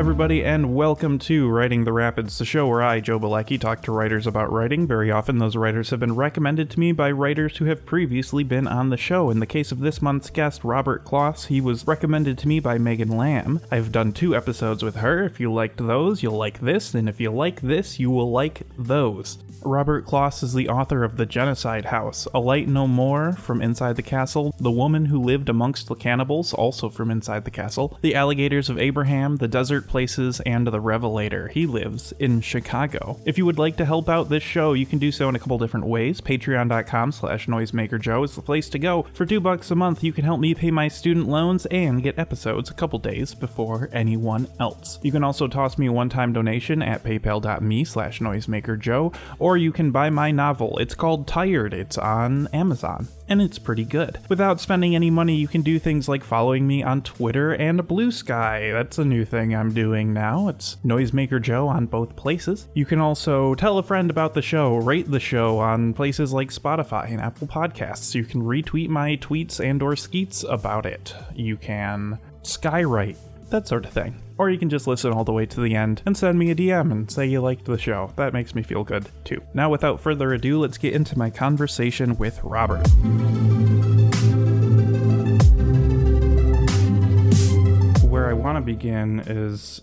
everybody, and welcome to Writing the Rapids, the show where I, Joe Bielecki, talk to writers about writing. Very often, those writers have been recommended to me by writers who have previously been on the show. In the case of this month's guest, Robert Kloss, he was recommended to me by Megan Lamb. I've done 2 episodes with her. If you liked those, you'll like this, and if you like this, you will like those. Robert Kloss is the author of The Genocide House, A Light No More, From Inside the Castle, The Woman Who Lived Amongst the Cannibals, also from Inside the Castle, The Alligators of Abraham, The Desert Places, and The Revelator. He lives in Chicago. If you would like to help out this show, you can do so in a couple different ways. Patreon.com/NoisemakerJoe is the place to go. For $2 a month, you can help me pay my student loans and get episodes a couple days before anyone else. You can also toss me a one-time donation at paypal.me/NoisemakerJoe, or you can buy my novel. It's called Tired. It's on Amazon, and it's pretty good. Without spending any money, you can do things like following me on Twitter and Blue Sky. That's a new thing I'm doing now. It's Noisemaker Joe on both places. You can also tell a friend about the show, rate the show on places like Spotify and Apple Podcasts. You can retweet my tweets and or skeets about it. You can skywrite, that sort of thing. Or you can just listen all the way to the end and send me a DM and say you liked the show. That makes me feel good, too. Now, without further ado, let's get into my conversation with Robert. Where I want to begin is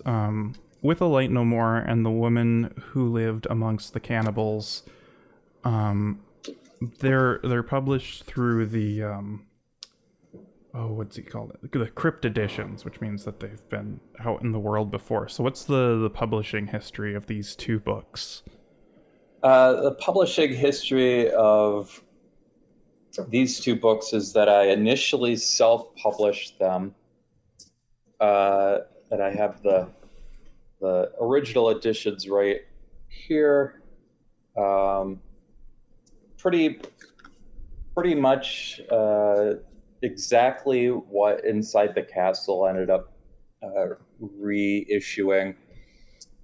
with A Light No More and The Woman Who Lived Amongst the Cannibals. They're published through the what's he called? The Crypt editions, which means that they've been out in the world before. So what's the publishing history of these 2 books? The publishing history of these 2 books is that I initially self-published them. And I have the original editions right here. Pretty much exactly what Inside the Castle ended up reissuing.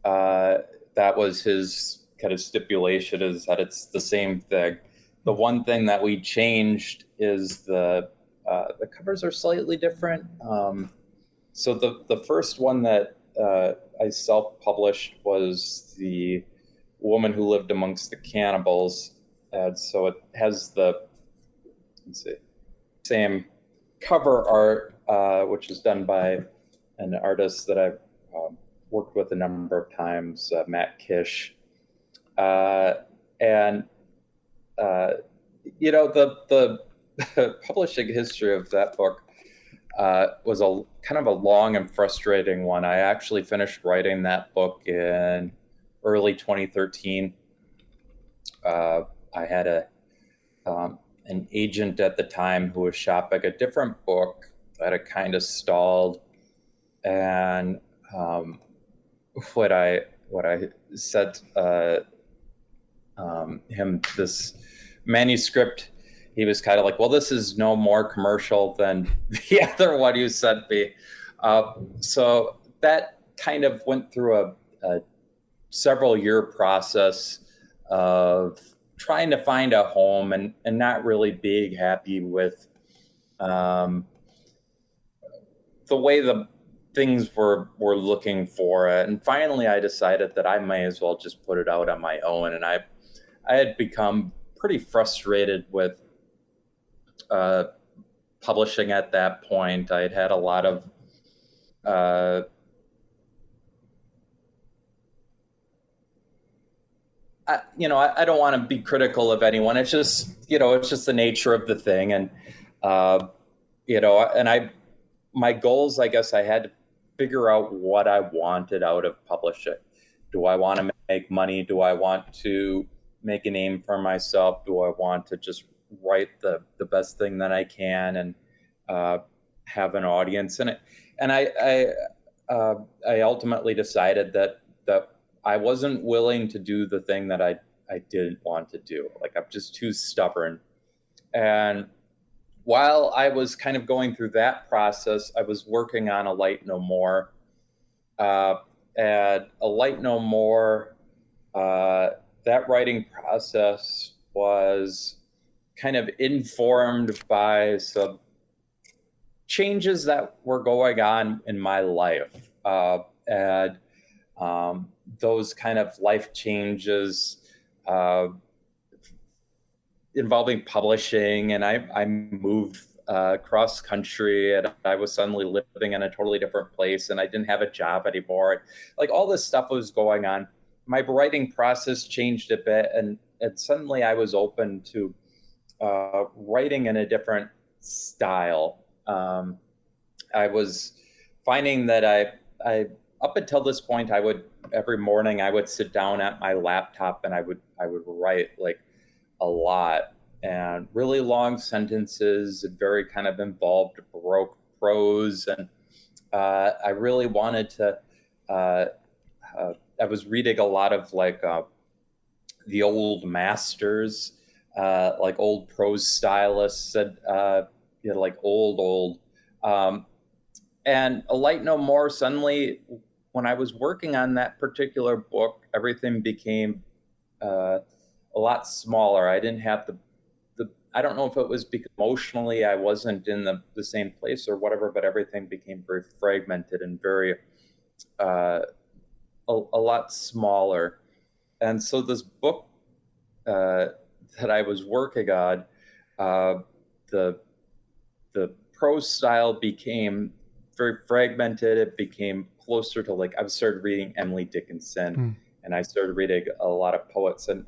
That was his kind of stipulation, is that it's the same thing. The one thing that we changed is the covers are slightly different. So the first one that I self-published was The Woman Who Lived Amongst the Cannibals. And so it has the, same cover art, which is done by an artist that I've worked with a number of times, Matt Kish. The publishing history of that book was a kind of a long and frustrating one. I actually finished writing that book in early 2013. I had an agent at the time who was shopping a different book that had kind of stalled, and what I sent him this manuscript. He was kind of like, well, this is no more commercial than the other one you sent me. So that kind of went through a several-year process of trying to find a home and not really being happy with the way the things were looking for it. And finally, I decided that I may as well just put it out on my own. And I had become pretty frustrated with publishing at that point. I had had a lot of I don't want to be critical of anyone. It's just, it's just the nature of the thing. And, my goals, I guess I had to figure out what I wanted out of publishing. Do I want to make money? Do I want to make a name for myself? Do I want to just write the best thing that I can and have an audience in it? And I ultimately decided that I wasn't willing to do the thing that I didn't want to do. Like, I'm just too stubborn. And while I was kind of going through that process, I was working on A Light No More. And A Light No More, that writing process was kind of informed by some changes that were going on in my life. and those kind of life changes involving publishing. And I moved cross country, and I was suddenly living in a totally different place, and I didn't have a job anymore. Like all this stuff was going on. My writing process changed a bit, and suddenly I was open to writing in a different style. I was finding that I up until this point, I would every morning I would sit down at my laptop and I would write like a lot, and really long sentences, very kind of involved baroque prose, and I really wanted to. I was reading a lot of like the old masters, like old prose stylists, and like old. And A Light No More, suddenly, when I was working on that particular book, everything became a lot smaller. I didn't have the I don't know if it was because emotionally I wasn't in the same place or whatever, but everything became very fragmented and very a lot smaller. And so this book that I was working on, the prose style became very fragmented. It became closer to like I started reading Emily Dickinson, and I started reading a lot of poets, and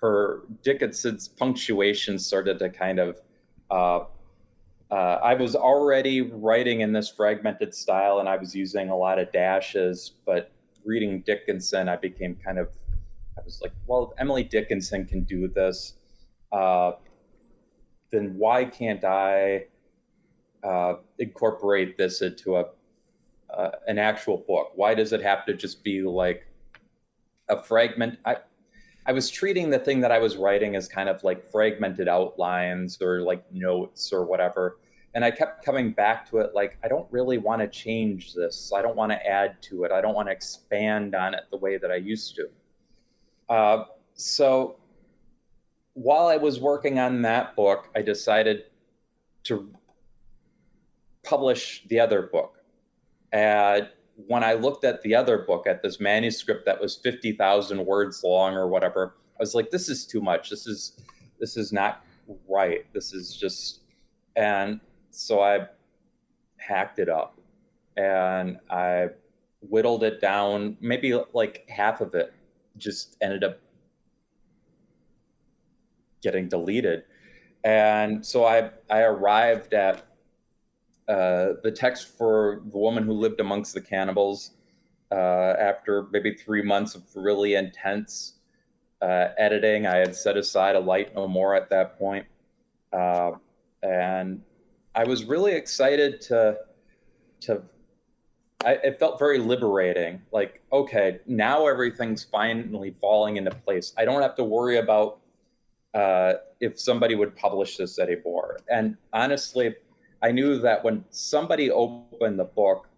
her Dickinson's punctuation started to kind of. I was already writing in this fragmented style, and I was using a lot of dashes. But reading Dickinson, I became kind of. I was like, well, if Emily Dickinson can do this, then why can't I incorporate this into an actual book? Why does it have to just be like a fragment? I was treating the thing that I was writing as kind of like fragmented outlines or like notes or whatever. And I kept coming back to it like, I don't really want to change this. I don't want to add to it. I don't want to expand on it the way that I used to. So while I was working on that book, I decided to publish the other book. And when I looked at the other book, at this manuscript that was 50,000 words long or whatever, I was like, this is too much. This is not right. This is just, and so I hacked it up and I whittled it down. Maybe like half of it just ended up getting deleted. And so I arrived at the text for The Woman Who Lived Amongst the Cannibals after maybe 3 months of really intense editing. I had set aside A Light No More at that point. And I was really excited it felt very liberating. Like, okay, now everything's finally falling into place. I don't have to worry about if somebody would publish this anymore. And honestly, I knew that when somebody opened the book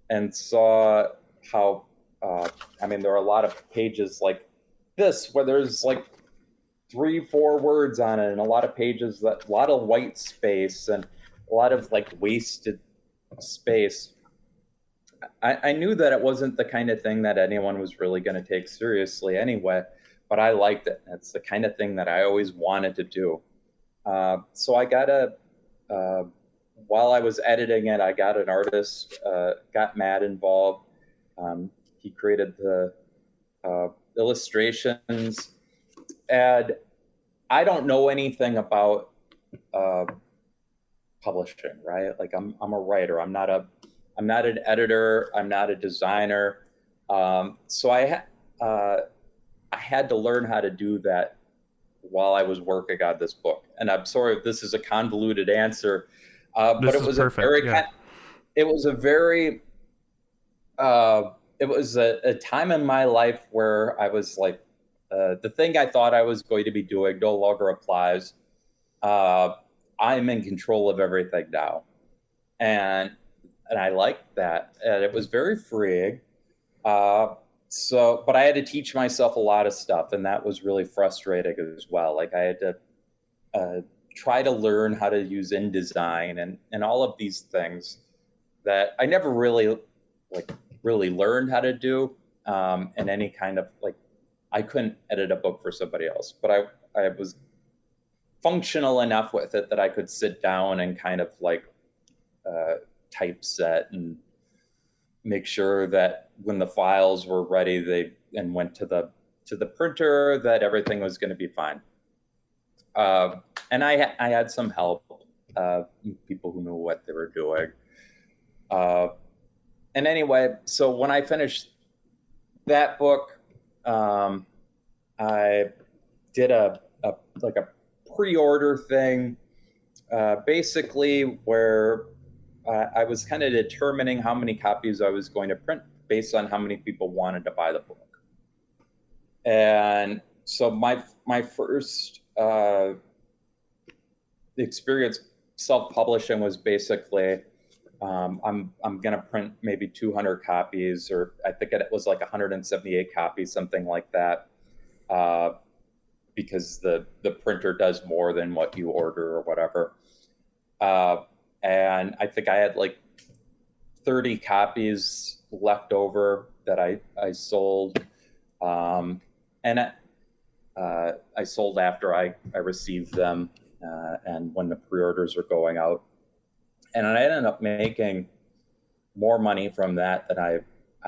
and saw how, there are a lot of pages like this where there's like 3-4 words on it, and a lot of pages a lot of white space and a lot of like wasted space. I knew that it wasn't the kind of thing that anyone was really going to take seriously anyway, but I liked it. It's the kind of thing that I always wanted to do. So I got while I was editing it, I got an artist, got Matt involved. He created the illustrations, and I don't know anything about publishing, right? Like I'm a writer. I'm not an editor. I'm not a designer. So I had to learn how to do that while I was working on this book. And I'm sorry if this is a convoluted answer, but it was perfect. It was a time in my life where I was like, the thing I thought I was going to be doing no longer applies. I'm in control of everything now. And I liked that. And it was very freeing. But I had to teach myself a lot of stuff, and that was really frustrating as well. Like I had to try to learn how to use InDesign and all of these things that I never really like really learned how to do, and any kind of like, I couldn't edit a book for somebody else, but I was functional enough with it that I could sit down and kind of like typeset and make sure that when the files were ready, and went to the printer, that everything was going to be fine. And I had some help, people who knew what they were doing. And anyway, so when I finished that book, I did a pre-order thing, basically where I was kind of determining how many copies I was going to print based on how many people wanted to buy the book. And so my first experience self-publishing was basically, I'm going to print maybe 200 copies, or I think it was like 178 copies, something like that, because the printer does more than what you order or whatever. And I think I had like 30 copies left over that I sold. And I sold after I received them, and when the pre-orders were going out. And I ended up making more money from that than I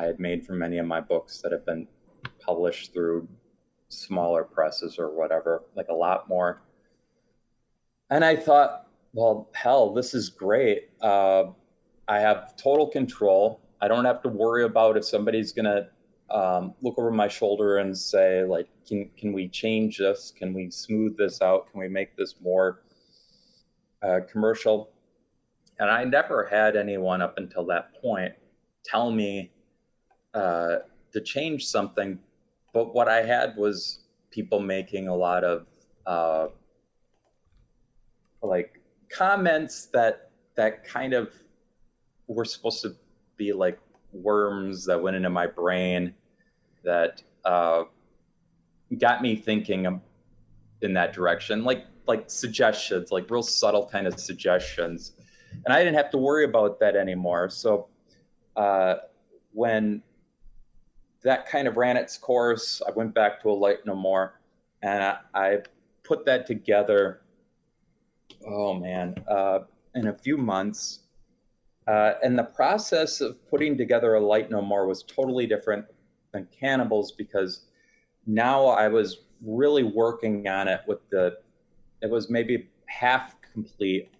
had made from many of my books that have been published through smaller presses or whatever, like a lot more. And I thought, well, hell, this is great. I have total control. I don't have to worry about if somebody's going to look over my shoulder and say, like, can we change this? Can we smooth this out? Can we make this more commercial? And I never had anyone up until that point tell me to change something. But what I had was people making a lot of like comments that kind of were supposed to be like worms that went into my brain that got me thinking in that direction, like suggestions, like real subtle kind of suggestions. And I didn't have to worry about that anymore. So when that kind of ran its course, I went back to A Light No More, and I put that together, in a few months. And the process of putting together A Light No More was totally different than Cannibals, because now I was really working on it it was maybe half complete.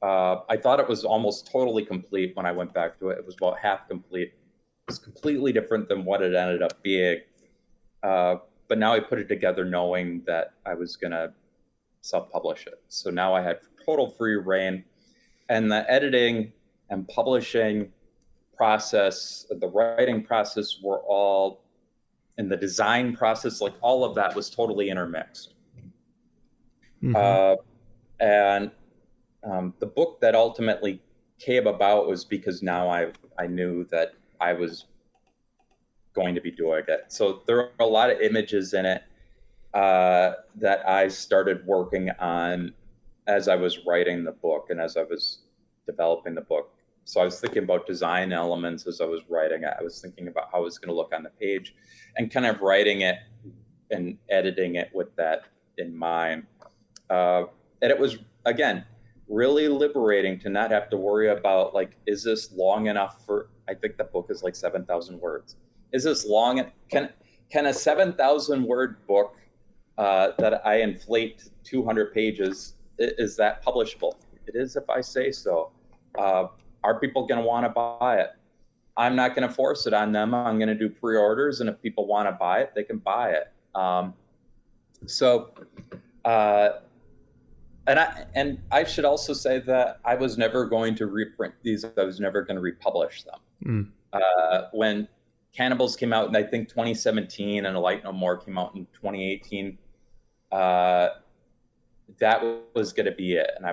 I thought it was almost totally complete when I went back to it. It was about half complete. It was completely different than what it ended up being. But now I put it together knowing that I was going to self-publish it. So now I had total free reign. And the editing and publishing process, the writing process were all, and the design process, like all of that was totally intermixed. Mm-hmm. The book that ultimately came about was because now I knew that I was going to be doing it. So there are a lot of images in it that I started working on as I was writing the book and as I was developing the book. So I was thinking about design elements as I was writing it. I was thinking about how it was going to look on the page and kind of writing it and editing it with that in mind. And it was, again, really liberating to not have to worry about, like, is this long enough for, I think the book is like 7,000 words. Is this long? Can a 7,000 word book that I inflate 200 pages, is that publishable? It is if I say so. Are people going to want to buy it? I'm not going to force it on them. I'm going to do pre-orders, and if people want to buy it, they can buy it. And I should also say that I was never going to reprint these. I was never going to republish them. When Cannibals came out in, I think, 2017, and A Light No More came out in 2018, that was going to be it. And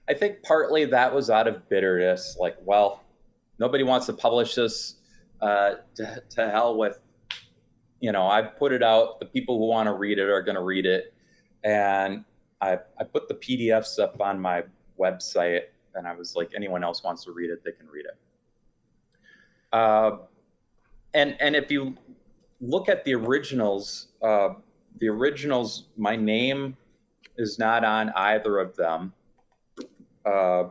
I think partly that was out of bitterness, like, well, nobody wants to publish this, to hell with, I've put it out. The people who want to read it are going to read it. And I put the PDFs up on my website, and I was like, anyone else wants to read it, they can read it. Uh, and if you look at the originals, my name is not on either of them. Uh,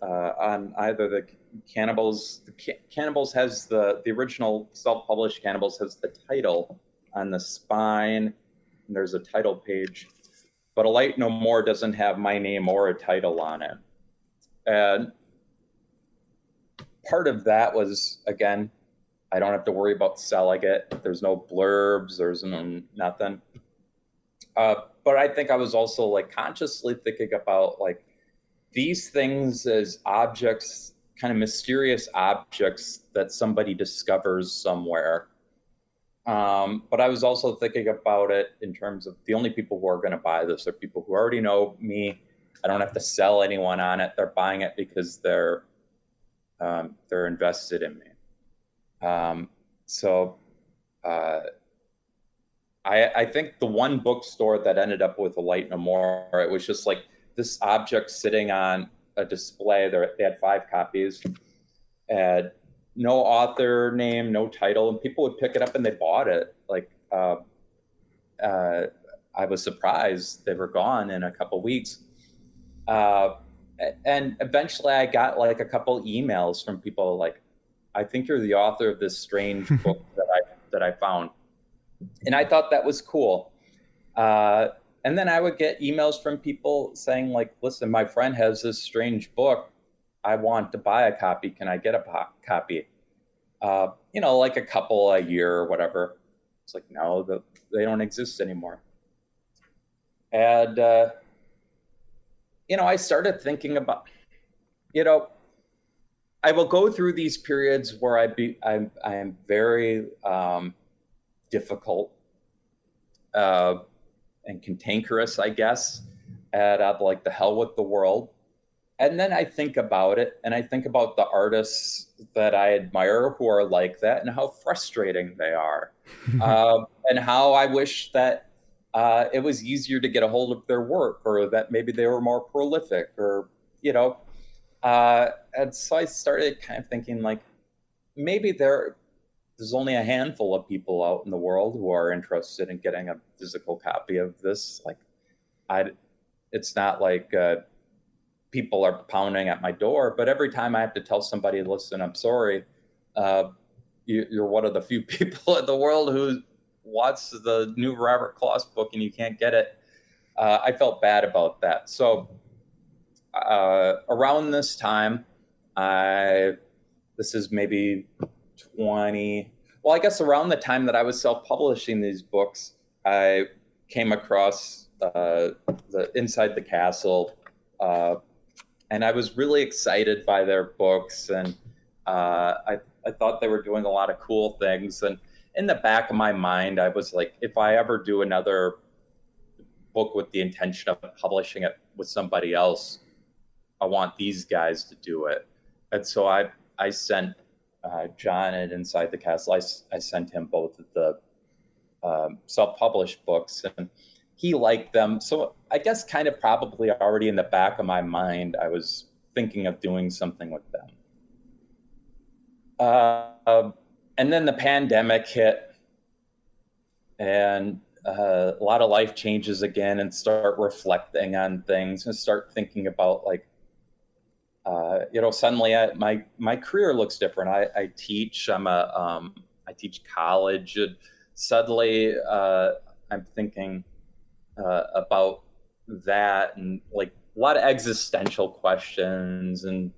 on either the Cannibals, Cannibals has the original self-published Cannibals has the title on the spine, and there's a title page. But A Light No More doesn't have my name or a title on it. And part of that was, again, I don't have to worry about selling it. There's no blurbs, there's no nothing. But I think I was also like consciously thinking about like these things as objects, kind of mysterious objects that somebody discovers somewhere. But I was also thinking about it in terms of the only people who are going to buy this are people who already know me. I don't have to sell anyone on it. They're buying it because they're invested in me. So I think the one bookstore that ended up with A Light No More, it was just like this object sitting on a display. They had 5 copies, and no author name, no title, and people would pick it up and they bought it. Like I was surprised they were gone in a couple weeks. And eventually I got like a couple emails from people like, I think you're the author of this strange book that I found. And I thought that was cool. And then I would get emails from people saying like, listen, my friend has this strange book. I want to buy a copy. Can I get a copy? Like a couple a year or whatever. It's like, no, they don't exist anymore. And, I started thinking about, I will go through these periods where I am very difficult and cantankerous, I guess, and I'm like the hell with the world. And then I think about it, and I think about the artists that I admire who are like that, and how frustrating they are, and how I wish that it was easier to get a hold of their work, or that maybe they were more prolific, or and so I started kind of thinking like maybe there's only a handful of people out in the world who are interested in getting a physical copy of this. Like, it's not like people are pounding at my door, but every time I have to tell somebody, listen, I'm sorry, you're one of the few people in the world who wants the new Robert Kloss book and you can't get it. I felt bad about that. So around this time, this is maybe I guess around the time that I was self-publishing these books, I came across the Inside the Castle, and I was really excited by their books, and I thought they were doing a lot of cool things. And in the back of my mind, I was like, if I ever do another book with the intention of publishing it with somebody else, I want these guys to do it. And so I sent John at Inside the Castle, I sent him both of the self-published books, and he liked them. So I guess kind of probably already in the back of my mind, I was thinking of doing something with them. And then the pandemic hit, and a lot of life changes again, and start reflecting on things and start thinking about like, suddenly my career looks different. I teach. I teach college. And suddenly, I'm thinking about that, and like a lot of existential questions. And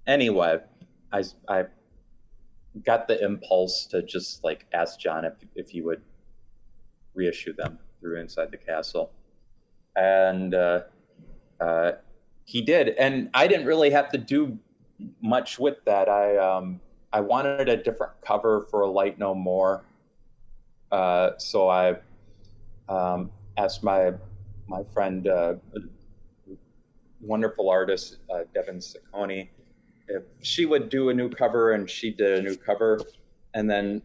anyway, I got the impulse to just like ask John if he would reissue them through Inside the Castle, and he did. And I didn't really have to do much with that. I wanted a different cover for A Light No More, so I asked my friend, wonderful artist Devin Saccone, if she would do a new cover, and she did a new cover. And then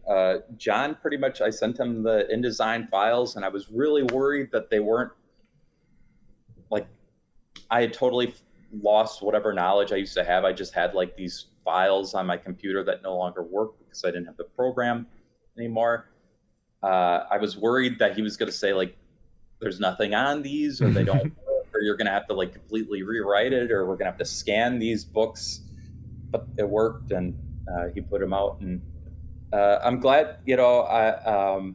John, pretty much, I sent him the InDesign files, and I was really worried that they weren't, like, I had totally lost whatever knowledge I used to have. I just had like these files on my computer that no longer worked because I didn't have the program anymore. I was worried that he was going to say, like, there's nothing on these, or they don't work, or you're going to have to like completely rewrite it, or we're going to have to scan these books. But it worked, and he put them out, and I'm glad, I'm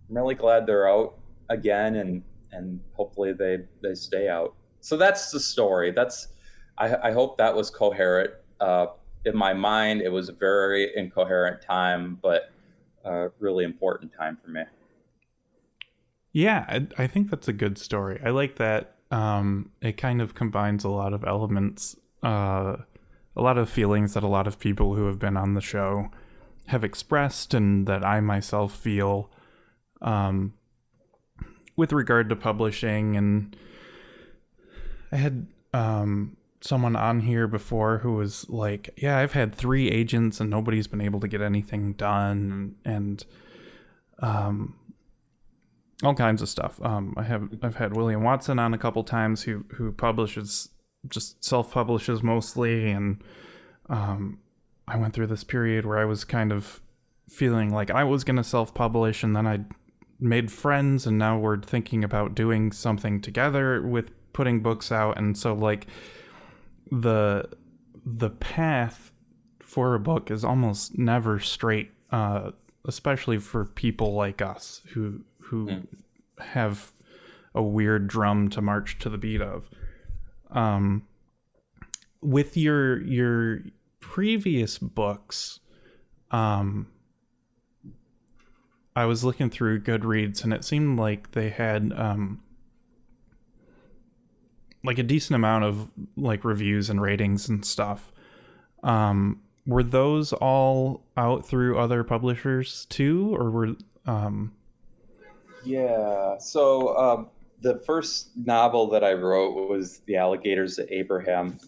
really glad they're out again, and hopefully they stay out. So that's the story. I hope that was coherent. In my mind, it was a very incoherent time, but really important time for me. Yeah, I think that's a good story. I like that. It kind of combines a lot of elements, a lot of feelings that a lot of people who have been on the show have expressed, and that I myself feel with regard to publishing. And I had someone on here before who was like, yeah, I've had 3 agents and nobody's been able to get anything done, and all kinds of stuff. I've had William Watson on a couple times who publishes, just self-publishes mostly, and I went through this period where I was kind of feeling like I was going to self-publish, and then I made friends, and now we're thinking about doing something together with putting books out. And so like the path for a book is almost never straight, especially for people like us who have a weird drum to march to the beat of. With your previous books, I was looking through Goodreads, and it seemed like they had like a decent amount of like reviews and ratings and stuff. Were those all out through other publishers too, or were Yeah. So the first novel that I wrote was The Alligators of Abraham.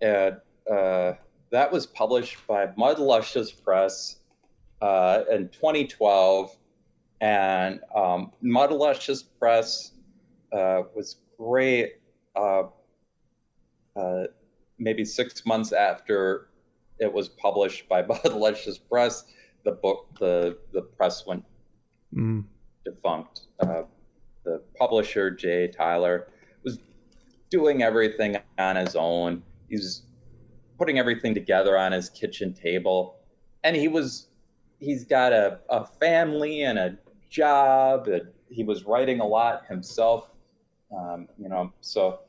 And that was published by Mudlushes Press in 2012. And Mudlushes Press was great. Maybe 6 months after it was published by Mudlushes Press, the press went defunct. The publisher, Jay Tyler, was doing everything on his own. He was putting everything together on his kitchen table, and he's got a family and a job, and he was writing a lot himself. So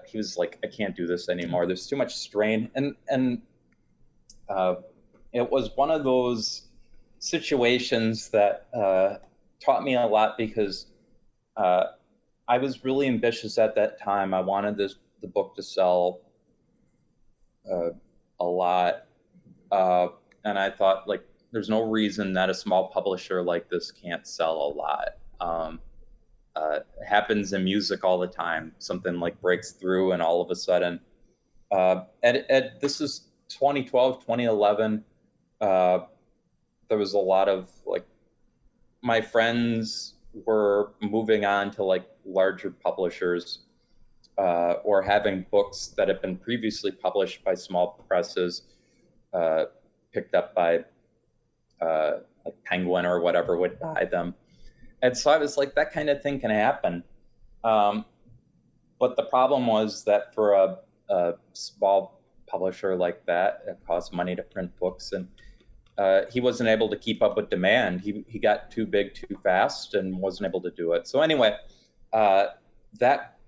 he was like, I can't do this anymore. There's too much strain, and it was one of those situations that taught me a lot, because I was really ambitious at that time. I wanted the book to sell a lot, and I thought, like, there's no reason that a small publisher like this can't sell a lot. It happens in music all the time. Something like breaks through, and all of a sudden, this is 2012, 2011. There was a lot of like, my friends were moving on to like larger publishers, or having books that had been previously published by small presses picked up by like Penguin or whatever would buy them. And so I was like, that kind of thing can happen. But the problem was that for a small publisher like that, it costs money to print books, and he wasn't able to keep up with demand. He got too big too fast and wasn't able to do it. So anyway, that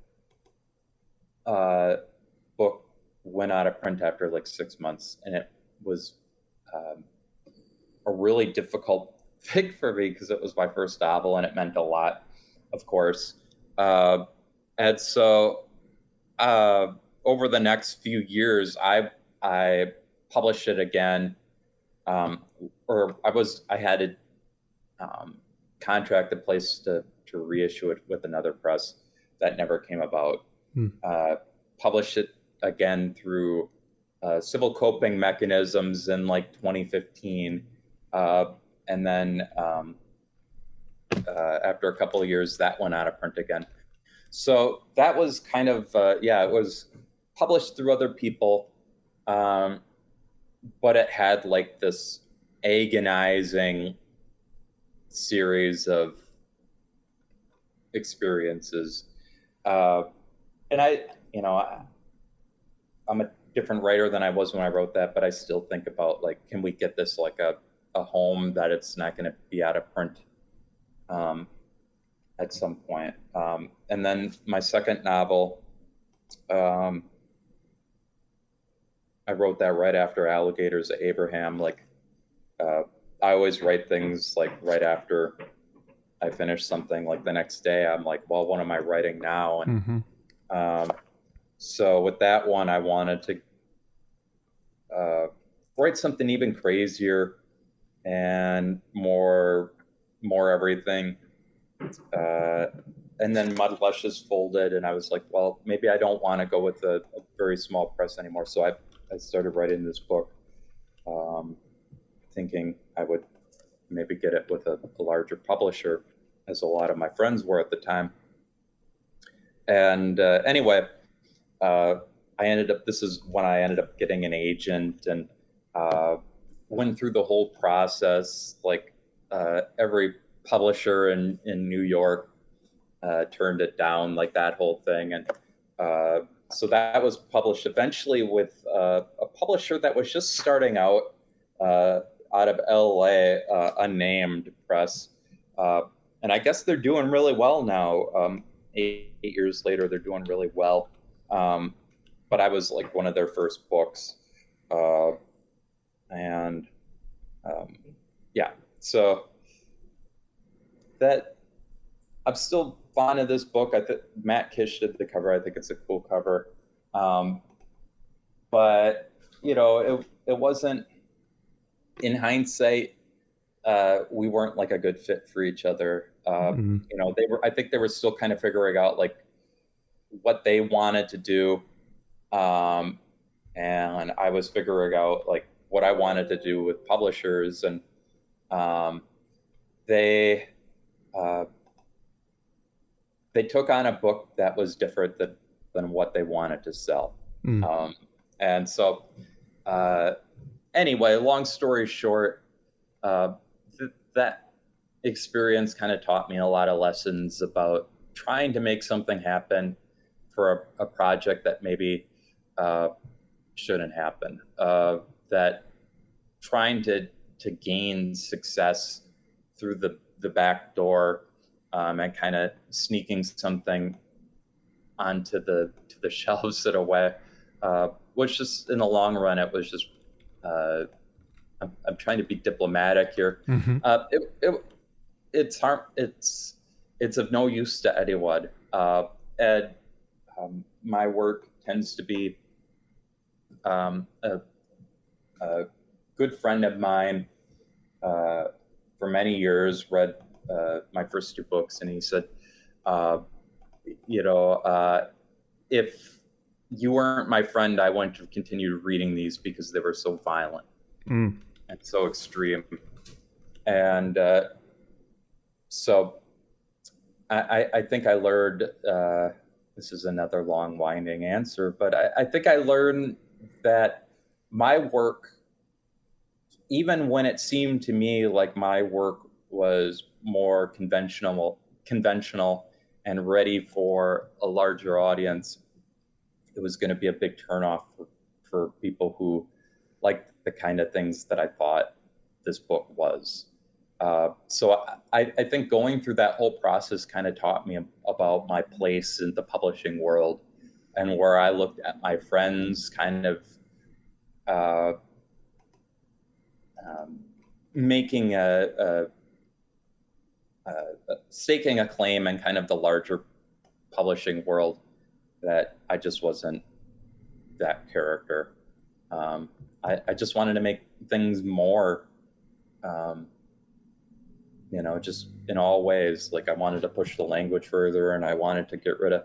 book went out of print after like 6 months, and it was a really difficult thing for me, because it was my first novel and it meant a lot, of course. And so over the next few years, I published it again. Or I had a contract in place to reissue it with another press. That never came about. Published it again through civil coping mechanisms in like 2015. And then after a couple of years, that went out of print again. So that was kind of, it was published through other people. but it had like this agonizing series of experiences. Uh, and I'm a different writer than I was when I wrote that, but I still think about like, can we get this like a home that it's not going to be out of print um, at some point. And then my second novel, um, I wrote that right after Alligators of Abraham. Like, I always write things like right after I finish something. Like the next day, I'm like, well, what am I writing now? And so with that one, I wanted to write something even crazier and more everything. And then Mud Lushes folded, and I was like, well, maybe I don't want to go with a very small press anymore. So I started writing this book, thinking I would maybe get it with a larger publisher, as a lot of my friends were at the time. And anyway, this is when I ended up getting an agent and went through the whole process. Like every publisher in New York turned it down, like that whole thing. And so that was published eventually with a publisher that was just starting out of LA, Unnamed Press. And I guess they're doing really well now. 8 years later, they're doing really well. But I was like one of their first books. And yeah, so that I'm still fond of this book. I think Matt Kish did the cover. I think it's a cool cover. But it wasn't, in hindsight, we weren't like a good fit for each other. I think they were still kind of figuring out like what they wanted to do. And I was figuring out like what I wanted to do with publishers, and they took on a book that was different than what they wanted to sell. And so anyway, long story short, that experience kind of taught me a lot of lessons about trying to make something happen for a project that maybe shouldn't happen. That trying to gain success through the back door and kind of sneaking something onto the shelves in a way, which just in the long run, it was just. I'm trying to be diplomatic here. It's of no use to anyone. And my work tends to be a good friend of mine for many years read my first two books, and he said, if you weren't my friend, I wouldn't have continued reading these because they were so violent and so extreme. And so I think I learned, this is another long winding answer, but I think I learned that my work, even when it seemed to me like my work was more conventional and ready for a larger audience, it was going to be a big turnoff for people who liked the kind of things that I thought this book was. So I think going through that whole process kind of taught me about my place in the publishing world, and where I looked at my friends kind of making staking a claim in kind of the larger publishing world, that I just wasn't that character. I just wanted to make things more, just in all ways. Like I wanted to push the language further, and I wanted to get rid of,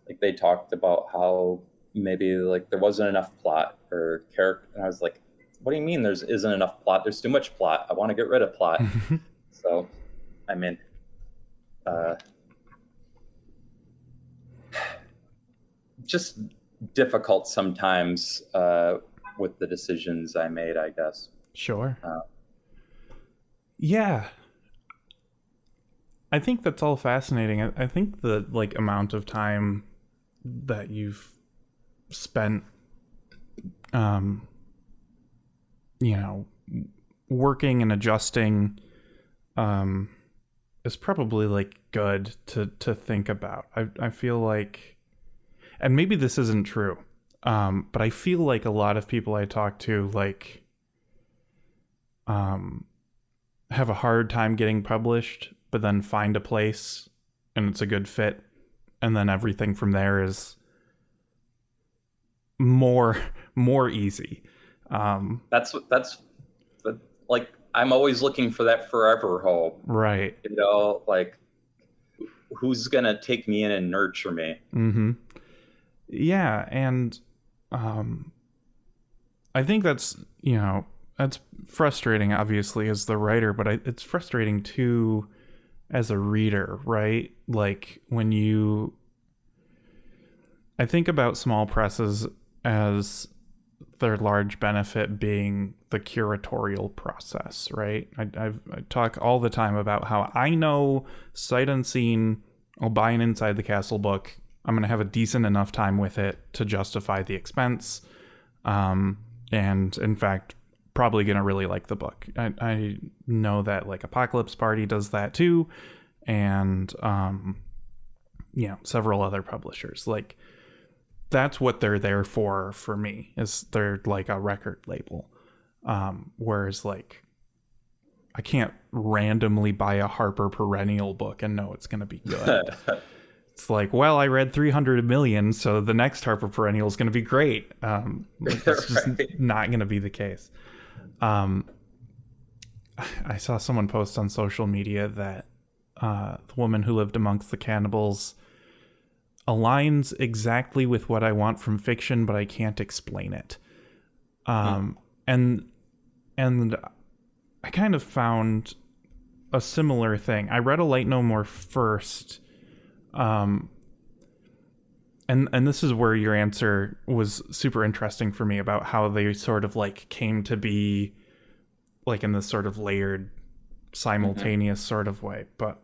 like they talked about how maybe like there wasn't enough plot or character. And I was like, what do you mean there isn't enough plot? There's too much plot. I want to get rid of plot. So, I mean, just difficult sometimes with the decisions I made, I guess. Sure. Yeah. I think that's all fascinating. I think the like amount of time that you've spent you know, working and adjusting is probably like good to think about. I feel like, and maybe this isn't true, but I feel like a lot of people I talk to like have a hard time getting published, but then find a place and it's a good fit, and then everything from there is more easy. That's like, I'm always looking for that forever home. Right. You know, like, who's gonna take me in and nurture me? Mm-hmm. Yeah, and I think that's, you know, that's frustrating, obviously, as the writer, but it's frustrating too as a reader, right? Like I think about small presses as their large benefit being the curatorial process, right? I talk all the time about how I know sight unseen, I'll buy an Inside the Castle book. I'm going to have a decent enough time with it to justify the expense. And in fact, probably going to really like the book. I know that like Apocalypse Party does that too. And, you know, several other publishers. Like, that's what they're there for me, is they're like a record label. Whereas like, I can't randomly buy a Harper Perennial book and know it's going to be good. It's like, well, I read 300 million, so the next Harper Perennial is going to be great. It's just not going to be the case. I saw someone post on social media that the woman who lived amongst the cannibals aligns exactly with what I want from fiction, but I can't explain it. And I kind of found a similar thing. I read A Light No More first, and this is where your answer was super interesting for me about how they sort of like came to be like in this sort of layered, simultaneous sort of way. But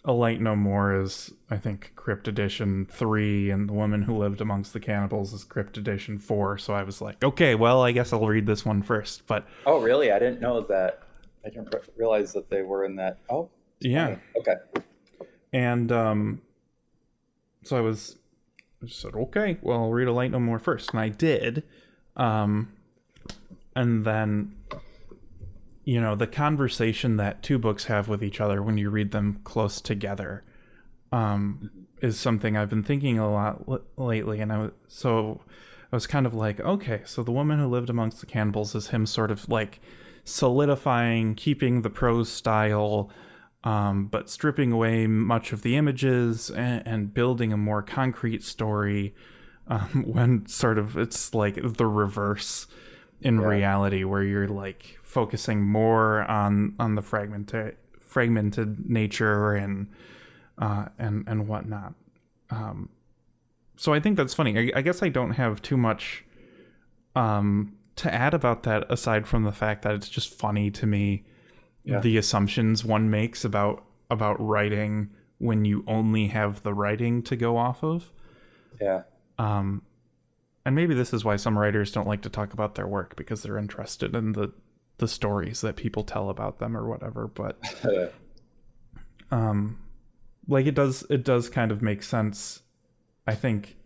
A Light No More is, I think, Crypt Edition 3, and The Woman Who Lived Amongst the Cannibals is Crypt Edition 4. So I was like, okay, well, I guess I'll read this one first. But oh, really? I didn't know that. I didn't realize that they were in that. Oh, yeah. Funny. Okay. And so I said, okay, well, I'll read A Light No More first. And I did. And then, you know, the conversation that two books have with each other when you read them close together is something I've been thinking a lot lately. And I was kind of like, okay, so The Woman Who Lived Amongst the Cannibals is him sort of like solidifying, keeping the prose style, but stripping away much of the images and building a more concrete story, when sort of it's like the reverse in reality, where you're like focusing more on the fragmented nature and whatnot. So I think that's funny. I guess I don't have too much to add about that, aside from the fact that it's just funny to me, the assumptions one makes about writing when you only have the writing to go off of. Yeah. And maybe this is why some writers don't like to talk about their work, because they're interested in the stories that people tell about them or whatever. But like it does kind of make sense, I think,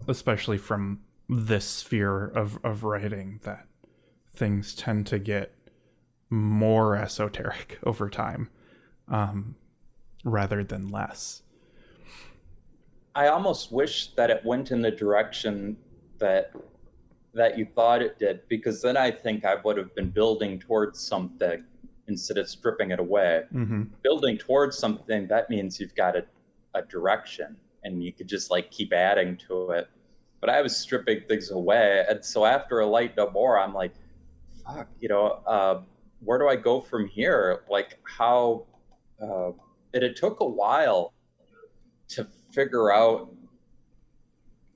especially from this sphere of writing, that things tend to get more esoteric over time, rather than less. I almost wish that it went in the direction that you thought it did, because then I think I would have been building towards something instead of stripping it away. Mm-hmm. Building towards something, that means you've got a direction, and you could just like keep adding to it. But I was stripping things away, and so after A Light No More, I'm like, fuck, where do I go from here? Like, how it took a while to figure out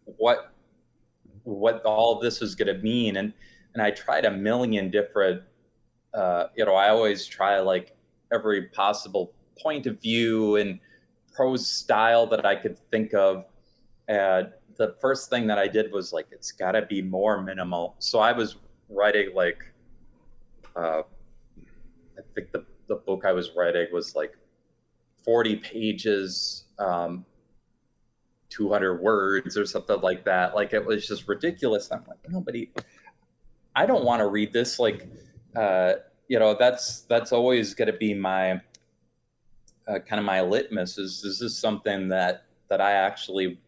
what what all this is going to mean. And I tried a million different, I always try like every possible point of view and prose style that I could think of. And the first thing that I did was like, it's got to be more minimal. So I was writing like, I think the book I was writing was like 40 pages, 200 words or something like that. Like, it was just ridiculous. I'm like, nobody, I don't want to read this. Like, that's always going to be my kind of my litmus is this something that I actually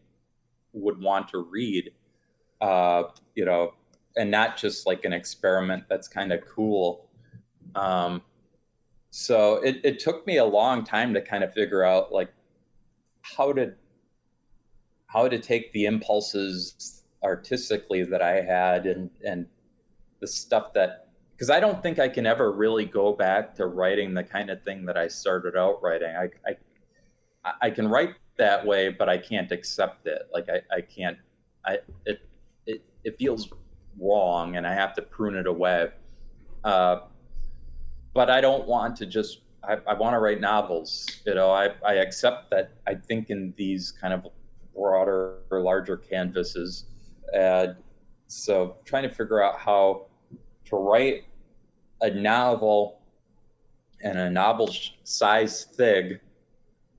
would want to read, and not just like an experiment that's kind of cool. So it took me a long time to kind of figure out like how to take the impulses artistically that I had and the stuff that, because I don't think I can ever really go back to writing the kind of thing that I started out writing. I can write that way, but I can't accept it. Like I can't, it feels wrong and I have to prune it away. But I don't want to just, I want to write novels. I accept that I think in these kind of broader or larger canvases. So trying to figure out how to write a novel and a novel size thing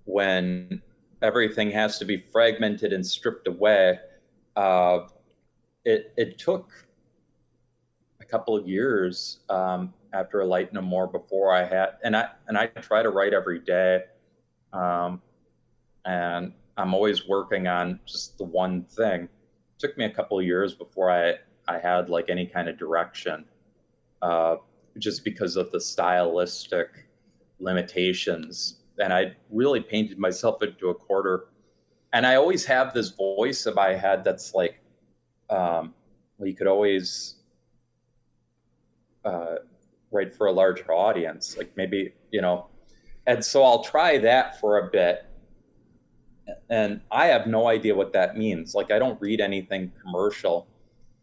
when everything has to be fragmented and stripped away. It took a couple of years after Light No More before I had, and I try to write every day, and I'm always working on just the one thing. It took me a couple of years before I had like any kind of direction, just because of the stylistic limitations. And I really painted myself into a corner. And I always have this voice in my head that's like, well, you could always write for a larger audience, like maybe, and so I'll try that for a bit. And I have no idea what that means. Like, I don't read anything commercial.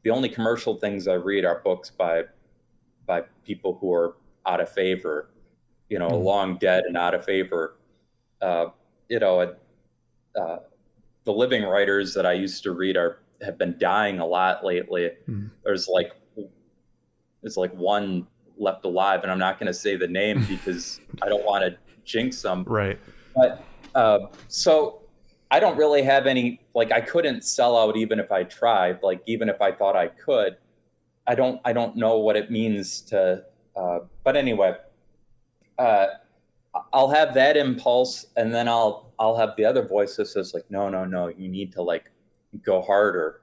The only commercial things I read are books by people who are out of favor, long dead and out of favor. The living writers that I used to read have been dying a lot lately. There's like one left alive, and I'm not going to say the name because I don't want to jinx them. Right. But so I don't really have any, like, I couldn't sell out even if I tried, like, even if I thought I could. I don't know what it means to, but anyway, I'll have that impulse, and then I'll have the other voice that says like, no, you need to like go harder.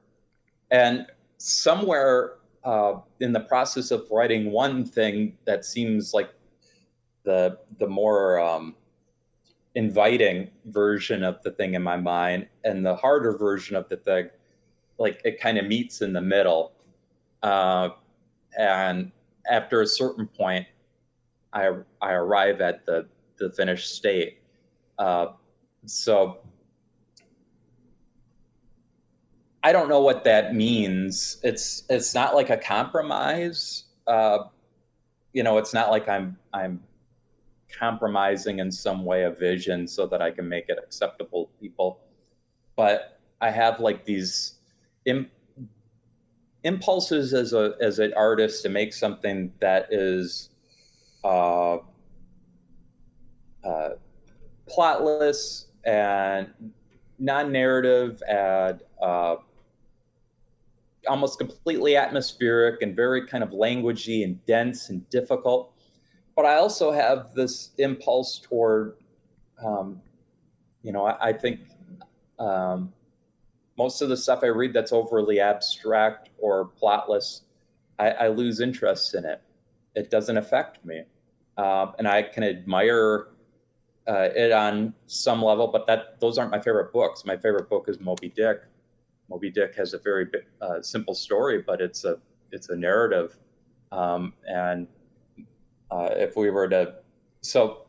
And somewhere in the process of writing one thing that seems like the more inviting version of the thing in my mind, and the harder version of the thing, like it kind of meets in the middle. And after a certain point, I arrive at the finished state. So I don't know what that means. It's not like a compromise. It's not like I'm compromising in some way a vision so that I can make it acceptable to people. But I have like these impulses as an artist to make something that is plotless and non-narrative and almost completely atmospheric and very kind of languagey and dense and difficult. But I also have this impulse toward, I think most of the stuff I read that's overly abstract or plotless, I lose interest in it. It doesn't affect me. And I can admire it on some level, but those aren't my favorite books. My favorite book is Moby Dick. Moby Dick has a very simple story, but it's a narrative. And if we were to, so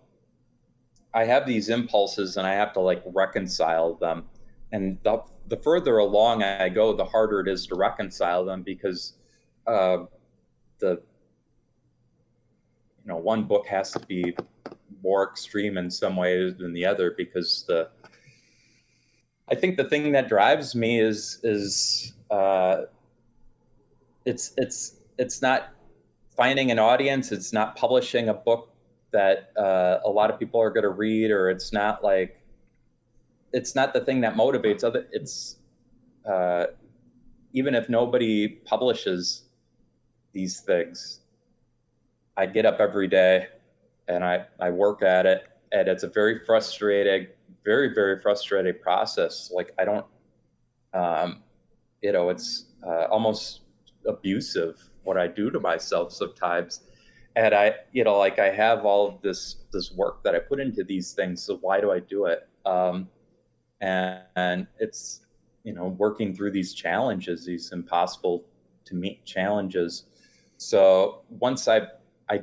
I have these impulses and I have to like reconcile them. and the further along I go, the harder it is to reconcile them, because the one book has to be more extreme in some ways than the other, because I think the thing that drives me is it's not finding an audience. It's not publishing a book that a lot of people are going to read, or it's not the thing that motivates other. It's even if nobody publishes these things, I get up every day and I work at it, and it's a very frustrating, very, very frustrating process. Like, I don't, it's almost abusive what I do to myself sometimes. And I have all of this work that I put into these things. So why do I do it? And it's, working through these challenges, these impossible to meet challenges. So once I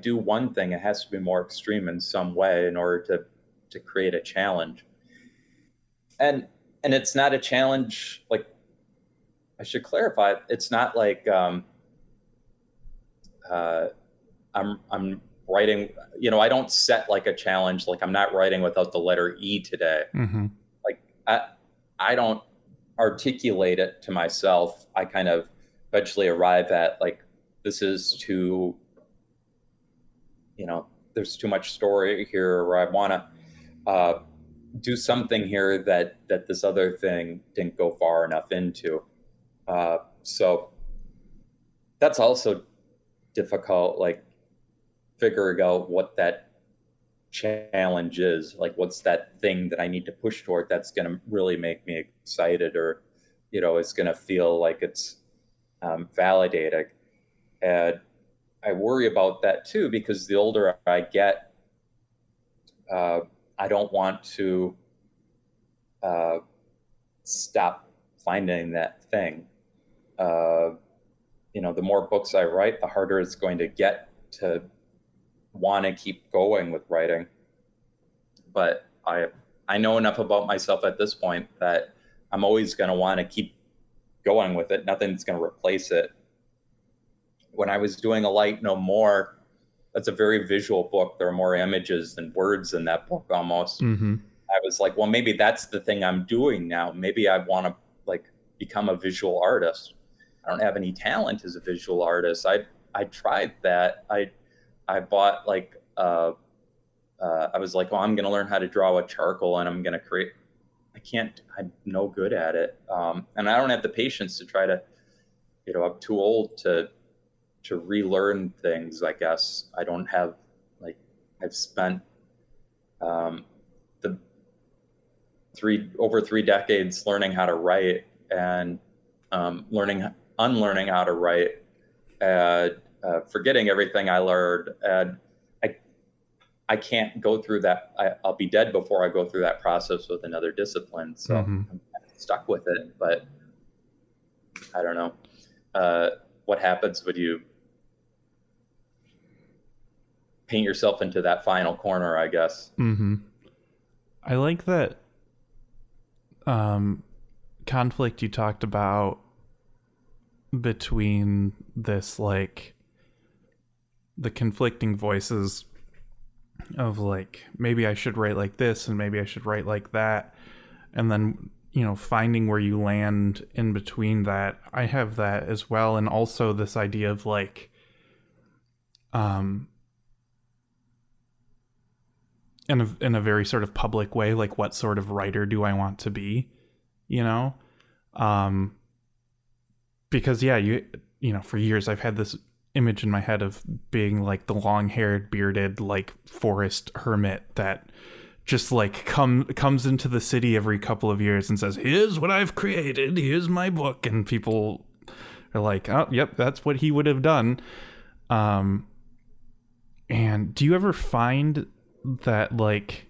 do one thing, it has to be more extreme in some way in order to create a challenge. And it's not a challenge, like, I should clarify, it's not like I'm writing, I don't set like a challenge, like I'm not writing without the letter E today. Mm-hmm. Like I don't articulate it to myself. I kind of eventually arrive at, like, this is too, there's too much story here, or I want to do something here that this other thing didn't go far enough into. So that's also difficult, like figuring out what that challenge is, like what's that thing that I need to push toward that's going to really make me excited, or it's going to feel like it's validating. And I worry about that too, because the older I get, I don't want to stop finding that thing. The more books I write, the harder it's going to get to want to keep going with writing. But I know enough about myself at this point that I'm always going to want to keep going with it. Nothing's going to replace it. When I was doing A Light No More, that's a very visual book. There are more images than words in that book almost. Mm-hmm. I was like, well, maybe that's the thing I'm doing now. Maybe I want to become a visual artist. I don't have any talent as a visual artist. I tried that. I bought I was like, well, I'm going to learn how to draw with charcoal, and I'm going to create. I'm no good at it. And I don't have the patience to try to, I'm too old to relearn things, I guess. I don't have, I've spent over 3 decades learning how to write, and unlearning how to write, and forgetting everything I learned. And I can't go through that. I'll be dead before I go through that process with another discipline. So Mm-hmm. I'm stuck with it, but I don't know. What happens when you paint yourself into that final corner, I guess. Mm-hmm. I like that conflict you talked about between this, like, the conflicting voices of, like, maybe I should write like this and maybe I should write like that, and then finding where you land in between that. I have that as well, and also this idea of, like, in a very sort of public way, like, what sort of writer do I want to be, because for years I've had this image in my head of being like the long-haired, bearded, like, forest hermit that just, like, comes into the city every couple of years and says, here's what I've created, here's my book, and people are like, oh, yep, that's what he would have done. And do you ever find that, like,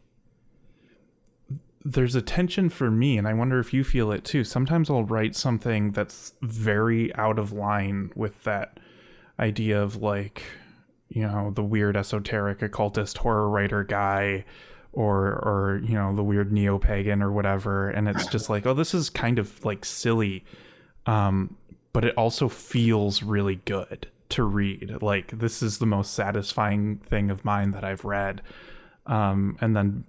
there's a tension for me, and I wonder if you feel it too? Sometimes I'll write something that's very out of line with that idea of, like, the weird esoteric occultist horror writer guy, or you know, the weird neo-pagan or whatever, and it's just like, oh, this is kind of like silly, but it also feels really good to read. Like, this is the most satisfying thing of mine that I've read. And then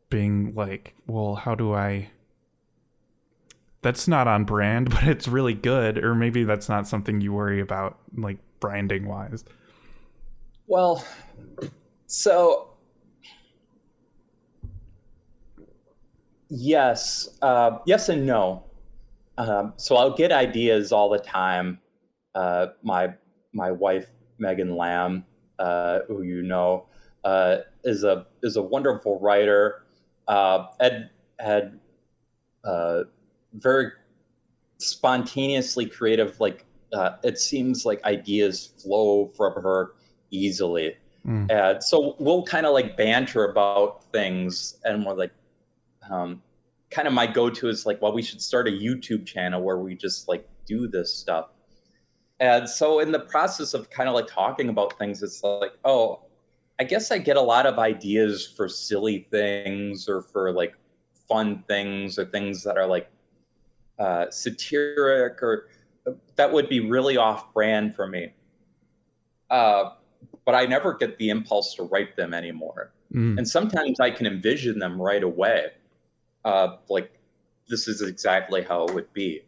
being like, well, how do I... That's not on brand, but it's really good. Or maybe that's not something you worry about, like, branding wise. Well, so yes, yes and no. So I'll get ideas all the time. My wife Megan Lamb, who you know, is a wonderful writer. Ed had very spontaneously creative. Like it seems like ideas flow from her easily, and so we'll kind of like banter about things, and we're like. Kind of my go-to is like, well, we should start a YouTube channel where we just like do this stuff. And so in the process of kind of like talking about things, it's like, oh, I guess I get a lot of ideas for silly things or for like fun things or things that are like satiric or that would be really off brand for me. But I never get the impulse to write them anymore. And sometimes I can envision them right away. Like this is exactly how it would be.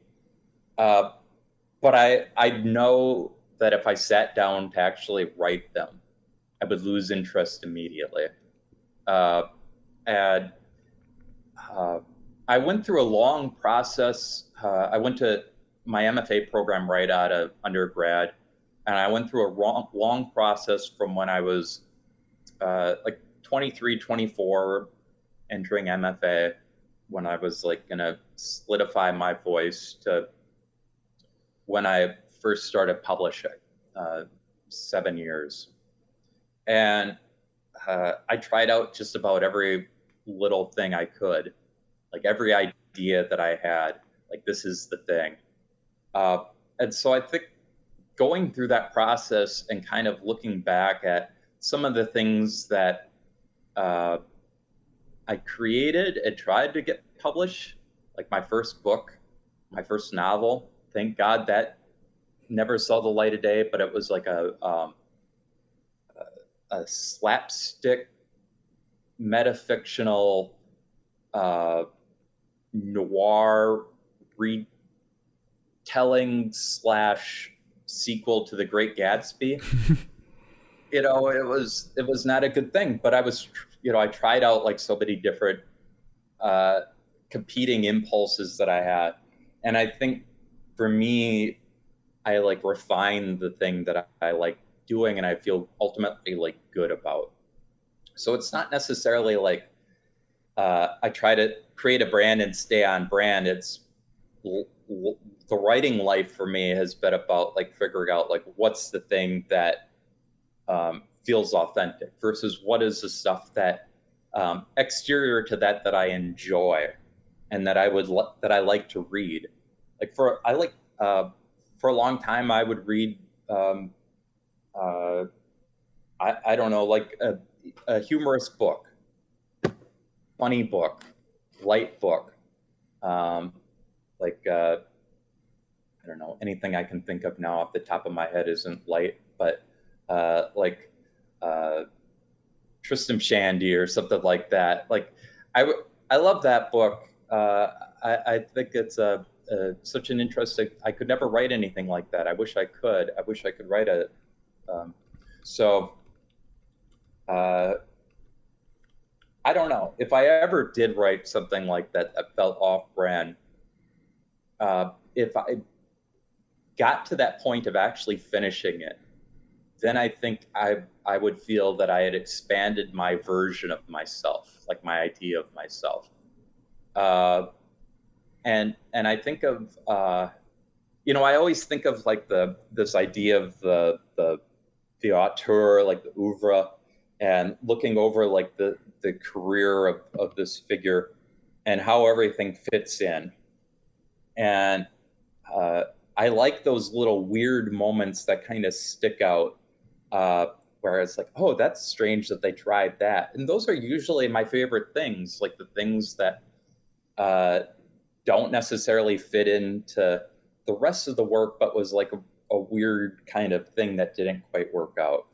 But I know that if I sat down to actually write them, I would lose interest immediately. And I went through a long process. I went to my MFA program right out of undergrad, and I went through a long process from when I was like 23, 24, entering MFA, when I was like gonna solidify my voice, to when I first started publishing, 7 years. And I tried out just about every little thing I could, like every idea that I had, like this is the thing. And so I think going through that process and kind of looking back at some of the things that I created and tried to get published, like my first book, my first novel. Thank God that never saw the light of day, but it was like a slapstick, metafictional, noir retelling / sequel to The Great Gatsby. You know, it was not a good thing, but I was, you know, I tried out like so many different competing impulses that I had. And I think for me, I like refine the thing that I like doing and I feel ultimately like good about. So it's not necessarily like I try to create a brand and stay on brand. It's the writing life for me has been about like figuring out like what's the thing that feels authentic versus what is the stuff that exterior to that I enjoy and that I like to read. Like for a long time I would read I don't know, like a humorous book, funny book, light book, like I don't know, anything I can think of now off the top of my head isn't light, but like Tristram Shandy or something like that. Like I love that book. I think it's such an interesting. I could never write anything like that. I wish I could. I wish I could write a. I don't know if I ever did write something like that that felt off-brand. If I got to that point of actually finishing it, then I think I would feel that I had expanded my version of myself, like my idea of myself. And I think of you know, I always think of like this idea of the auteur, like the oeuvre, and looking over like the career of this figure and how everything fits in. And I like those little weird moments that kind of stick out. where it's like, oh, that's strange that they tried that. And those are usually my favorite things, like the things that don't necessarily fit into the rest of the work, but was like a weird kind of thing that didn't quite work out.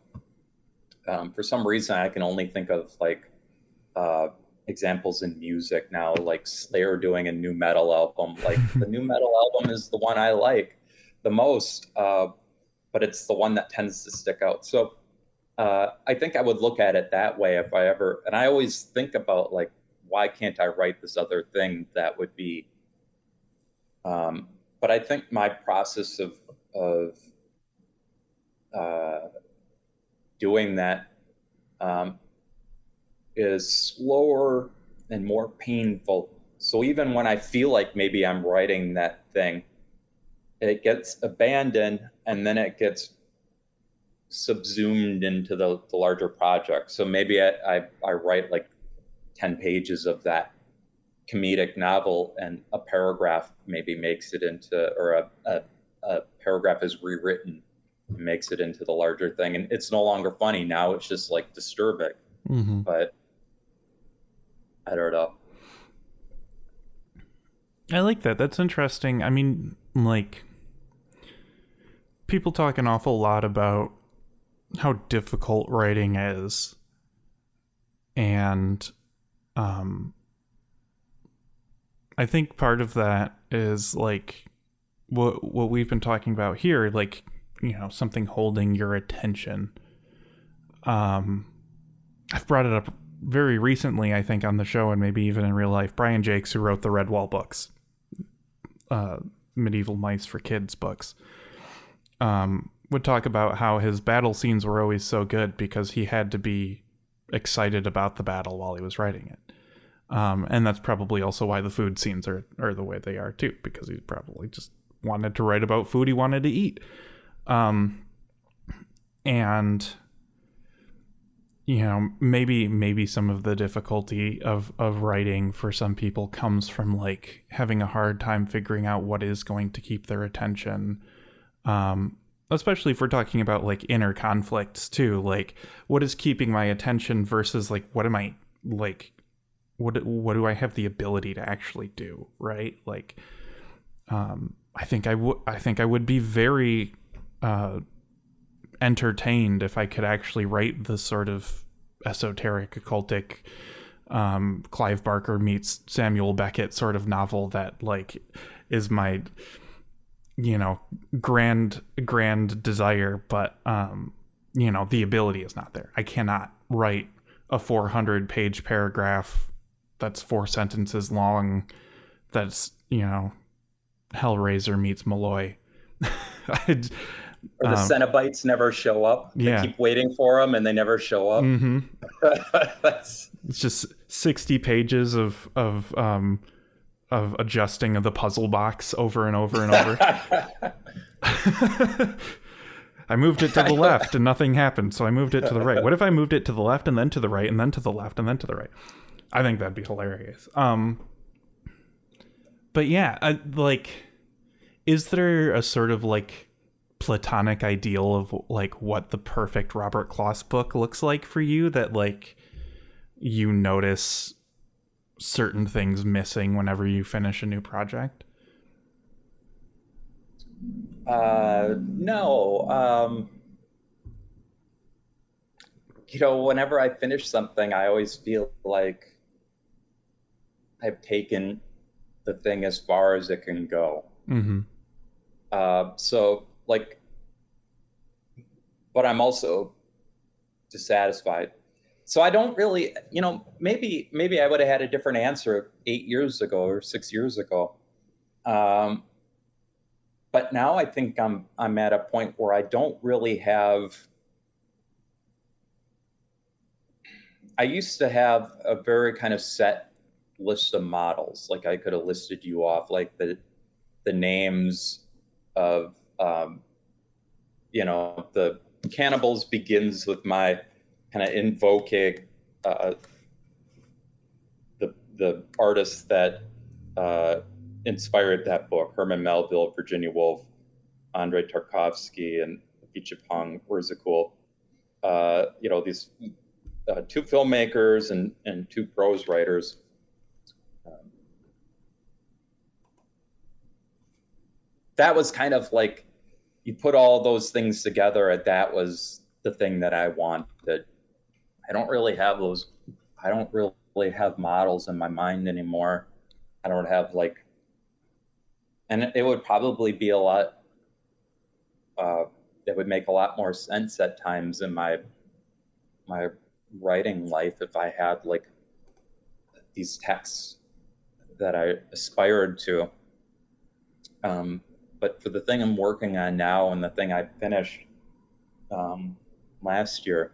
For some reason, I can only think of like examples in music now, like Slayer doing a new metal album. Like the new metal album is the one I like the most, but it's the one that tends to stick out. So I think I would look at it that way if I ever, and I always think about like, why can't I write this other thing that would be, but I think my process of doing that is slower and more painful. So even when I feel like maybe I'm writing that thing, it gets abandoned and then it gets subsumed into the larger project. So maybe I write like 10 pages of that comedic novel and a paragraph maybe makes it into, or a paragraph is rewritten and makes it into the larger thing. And it's no longer funny. Now it's just like disturbing. Mm-hmm. But I don't know. I like that. That's interesting. I mean, like, people talk an awful lot about how difficult writing is. And I think part of that is like what we've been talking about here, like, you know, something holding your attention. I've brought it up very recently, I think, on the show and maybe even in real life. Brian Jakes, who wrote the Redwall books, Medieval Mice for Kids books, would talk about how his battle scenes were always so good because he had to be excited about the battle while he was writing it. And that's probably also why the food scenes are the way they are too, because he probably just wanted to write about food he wanted to eat. And you know, maybe some of the difficulty of writing for some people comes from like having a hard time figuring out what is going to keep their attention. Especially if we're talking about like inner conflicts too, like what is keeping my attention versus like what am I like, what do I have the ability to actually do, right? Like, I think I would be very entertained if I could actually write the sort of esoteric, occultic, Clive Barker meets Samuel Beckett sort of novel that like is my, you know, grand desire, but you know, the ability is not there. I cannot write a 400-page paragraph that's 4 sentences long that's, you know, Hellraiser meets Malloy. Or the Cenobites never show up. Yeah. They keep waiting for them and they never show up. Mm-hmm. It's just 60 pages of adjusting of the puzzle box over and over and over. I moved it to the left and nothing happened, so I moved it to the right. What if I moved it to the left and then to the right and then to the left and then to the right? I think that'd be hilarious. But yeah, is there a sort of like platonic ideal of like what the perfect Robert Kloss book looks like for you that like you notice certain things missing whenever you finish a new project? No. You know, whenever I finish something, I always feel like I've taken the thing as far as it can go. Mm-hmm. So like, but I'm also dissatisfied. So I don't really, you know, maybe I would have had a different answer 8 years ago or 6 years ago. But now I think I'm at a point where I don't really have. I used to have a very kind of set list of models. Like I could have listed you off, like the names of, you know, the Cannibals begins with my kind of invoking the artists that inspired that book: Herman Melville, Virginia Woolf, Andrei Tarkovsky, and Vichapong Urzakul. these two filmmakers and two prose writers. That was kind of like, you put all those things together, and that was the thing that I wanted. I don't really have those. I don't really have models in my mind anymore. I don't have like, and it would probably be a lot. It would make a lot more sense at times in my writing life if I had like these texts that I aspired to. But for the thing I'm working on now and the thing I finished last year,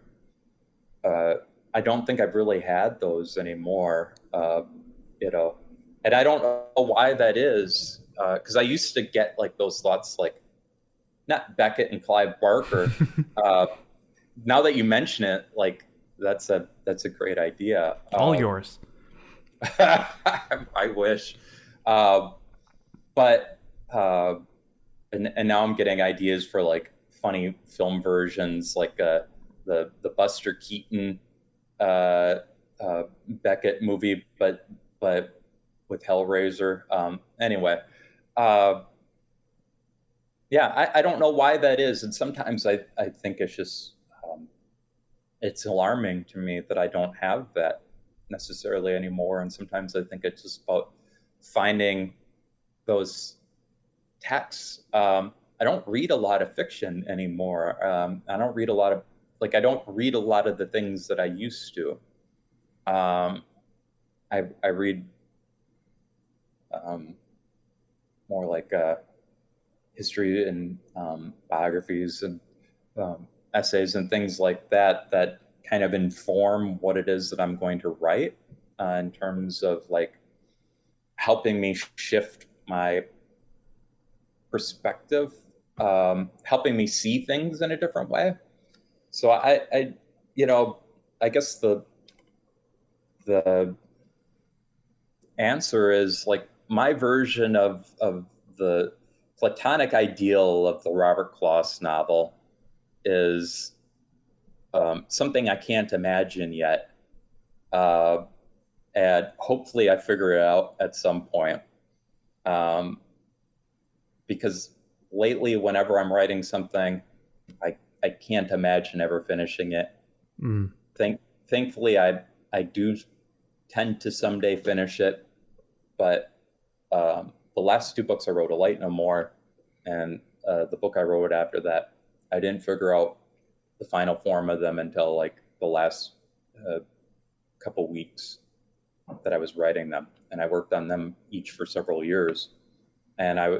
I don't think I've really had those anymore. And I don't know why that is, because I used to get like those thoughts, like not Beckett and Clive Barker. Now that you mention it, like that's a great idea. All yours. I wish, but and now I'm getting ideas for like funny film versions, like the Buster Keaton Beckett movie, but with Hellraiser. Anyway, yeah, I don't know why that is, and sometimes I think it's just it's alarming to me that I don't have that necessarily anymore, and sometimes I think it's just about finding those texts. I don't read a lot of fiction anymore. I don't read a lot of the things that I used to. I read more like history and biographies and essays and things like that kind of inform what it is that I'm going to write, in terms of like helping me shift my perspective, helping me see things in a different way. So I guess the answer is like my version of the Platonic ideal of the Robert Kloss novel is something I can't imagine yet, and hopefully I figure it out at some point. Because lately, whenever I'm writing something, I can't imagine ever finishing it. Thankfully, I do tend to someday finish it, but the last two books I wrote, A Light No More, and the book I wrote after that, I didn't figure out the final form of them until like the last couple weeks that I was writing them, and I worked on them each for several years, and I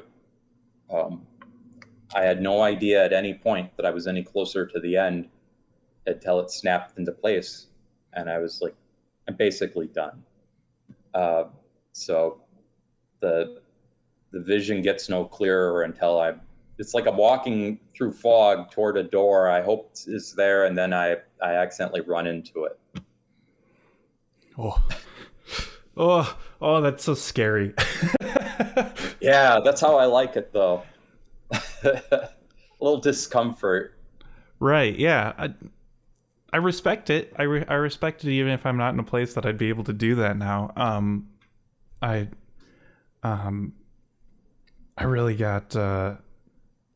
had no idea at any point that I was any closer to the end until it snapped into place, and I was like, I'm basically done. So the vision gets no clearer until it's like I'm walking through fog toward a door I hope is there, and then I accidentally run into it. Oh, that's so scary. Yeah, that's how I like it, though. A little discomfort. Right, yeah. I respect it. I respect it even if I'm not in a place that I'd be able to do that now. I really got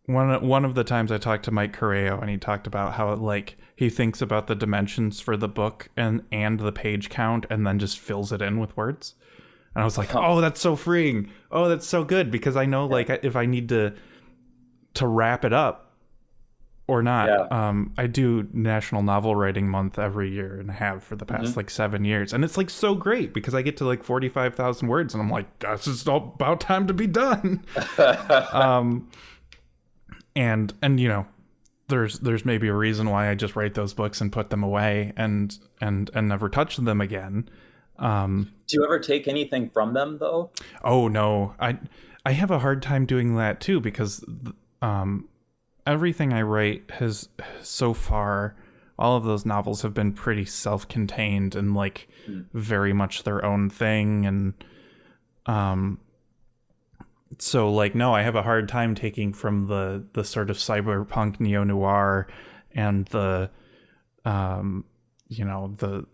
one of the times I talked to Mike Correo, and he talked about how like he thinks about the dimensions for the book and the page count, and then just fills it in with words. And I was like, oh, that's so freeing. Oh, that's so good, because I know like if I need to wrap it up or not. Yeah. I do National Novel Writing Month every year, and have for the past like 7 years, and it's like so great because I get to like 45,000 words, and I'm like, this is about time to be done. And you know, there's maybe a reason why I just write those books and put them away and never touch them again. Do you ever take anything from them though? Oh no, I have a hard time doing that too, because everything I write has so far, all of those novels have been pretty self-contained and like very much their own thing, and so like no, I have a hard time taking from the sort of cyberpunk neo-noir and the you know, the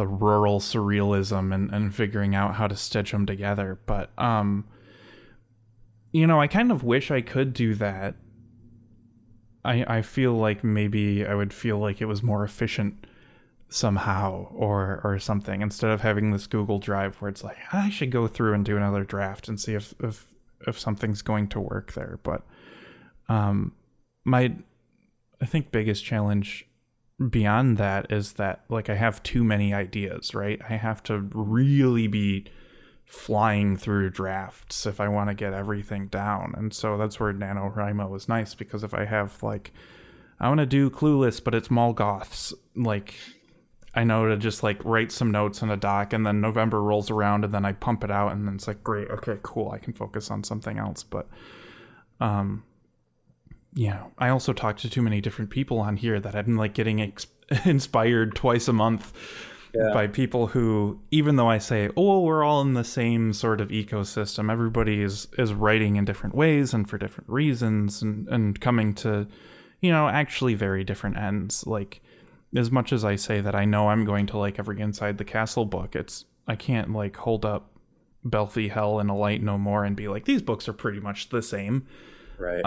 rural surrealism and figuring out how to stitch them together. But you know, I kind of wish I could do that. I feel like maybe I would feel like it was more efficient somehow, or something, instead of having this Google Drive where it's like I should go through and do another draft and see if something's going to work there. But my I think biggest challenge beyond that is that, like, I have too many ideas, right? I have to really be flying through drafts if I want to get everything down. And so that's where NaNoWriMo is nice, because if I have, like, I want to do Clueless, but it's Molgoths, like, I know to just, like, write some notes in a doc, and then November rolls around, and then I pump it out, and then it's like, great, okay, cool, I can focus on something else. But yeah, I also talk to too many different people on here that I'm, like, getting inspired twice a month by people who, even though I say, oh, we're all in the same sort of ecosystem, everybody is writing in different ways and for different reasons, and coming to, you know, actually very different ends. Like, as much as I say that I know I'm going to like every Inside the Castle book, I can't, like, hold up Belfie Hell and A Light No More and be like, these books are pretty much the same. Right.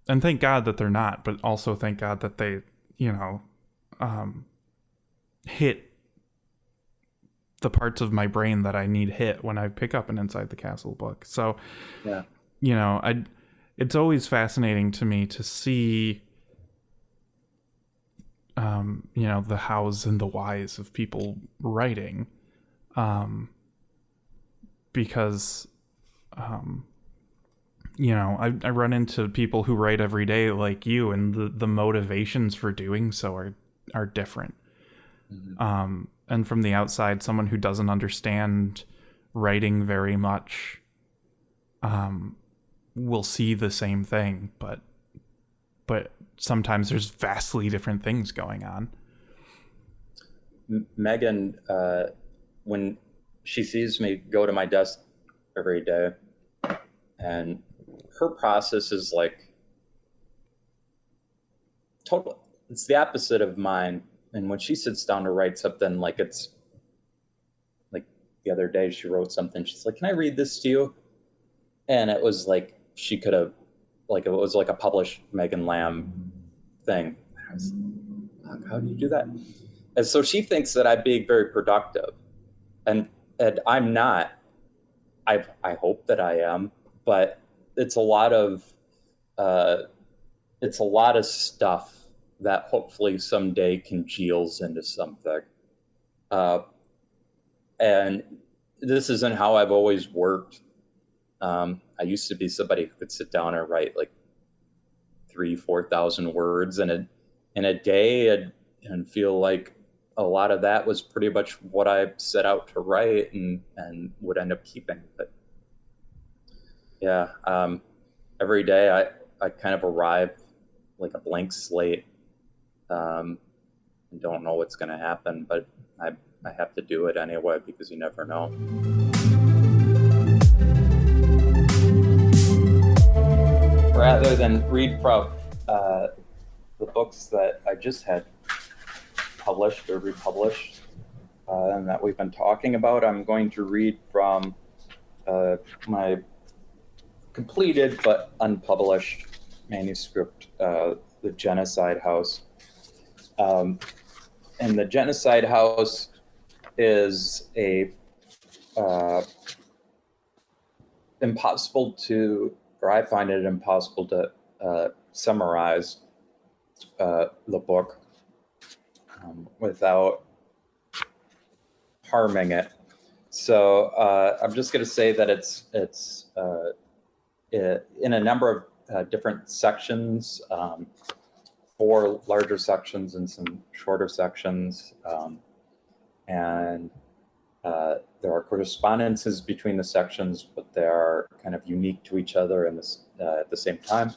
And thank God that they're not, but also thank God that they, you know, hit the parts of my brain that I need hit when I pick up an Inside the Castle book. So, yeah, you know, it's always fascinating to me to see, you know, the hows and the whys of people writing, because, you know, I run into people who write every day like you, and the motivations for doing so are different. Mm-hmm. And from the outside, someone who doesn't understand writing very much will see the same thing, but sometimes there's vastly different things going on. Megan, when she sees me go to my desk every day, and her process is like total, it's the opposite of mine. And when she sits down to write something, like, it's like the other day she wrote something, she's like, can I read this to you? And it was like, she could have, like, it was like a published Megan Lamb thing. I was like, how do you do that? And so she thinks that I'm being very productive, and I'm not. I hope that I am, but it's a lot of stuff that hopefully someday congeals into something. And this isn't how I've always worked. I used to be somebody who could sit down and write like 3,000-4,000 words in a day, and feel like a lot of that was pretty much what I set out to write, and would end up keeping. But yeah, every day I kind of arrive like a blank slate, and don't know what's going to happen, but I have to do it anyway, because you never know. Rather than read from the books that I just had published or republished, and that we've been talking about, I'm going to read from my completed but unpublished manuscript, The Genocide House. And The Genocide House is a impossible to, or I find it impossible to summarize the book without harming it. So I'm just going to say that it's in a number of different sections, 4 larger sections and some shorter sections, and there are correspondences between the sections, but they are kind of unique to each other in this, at the same time.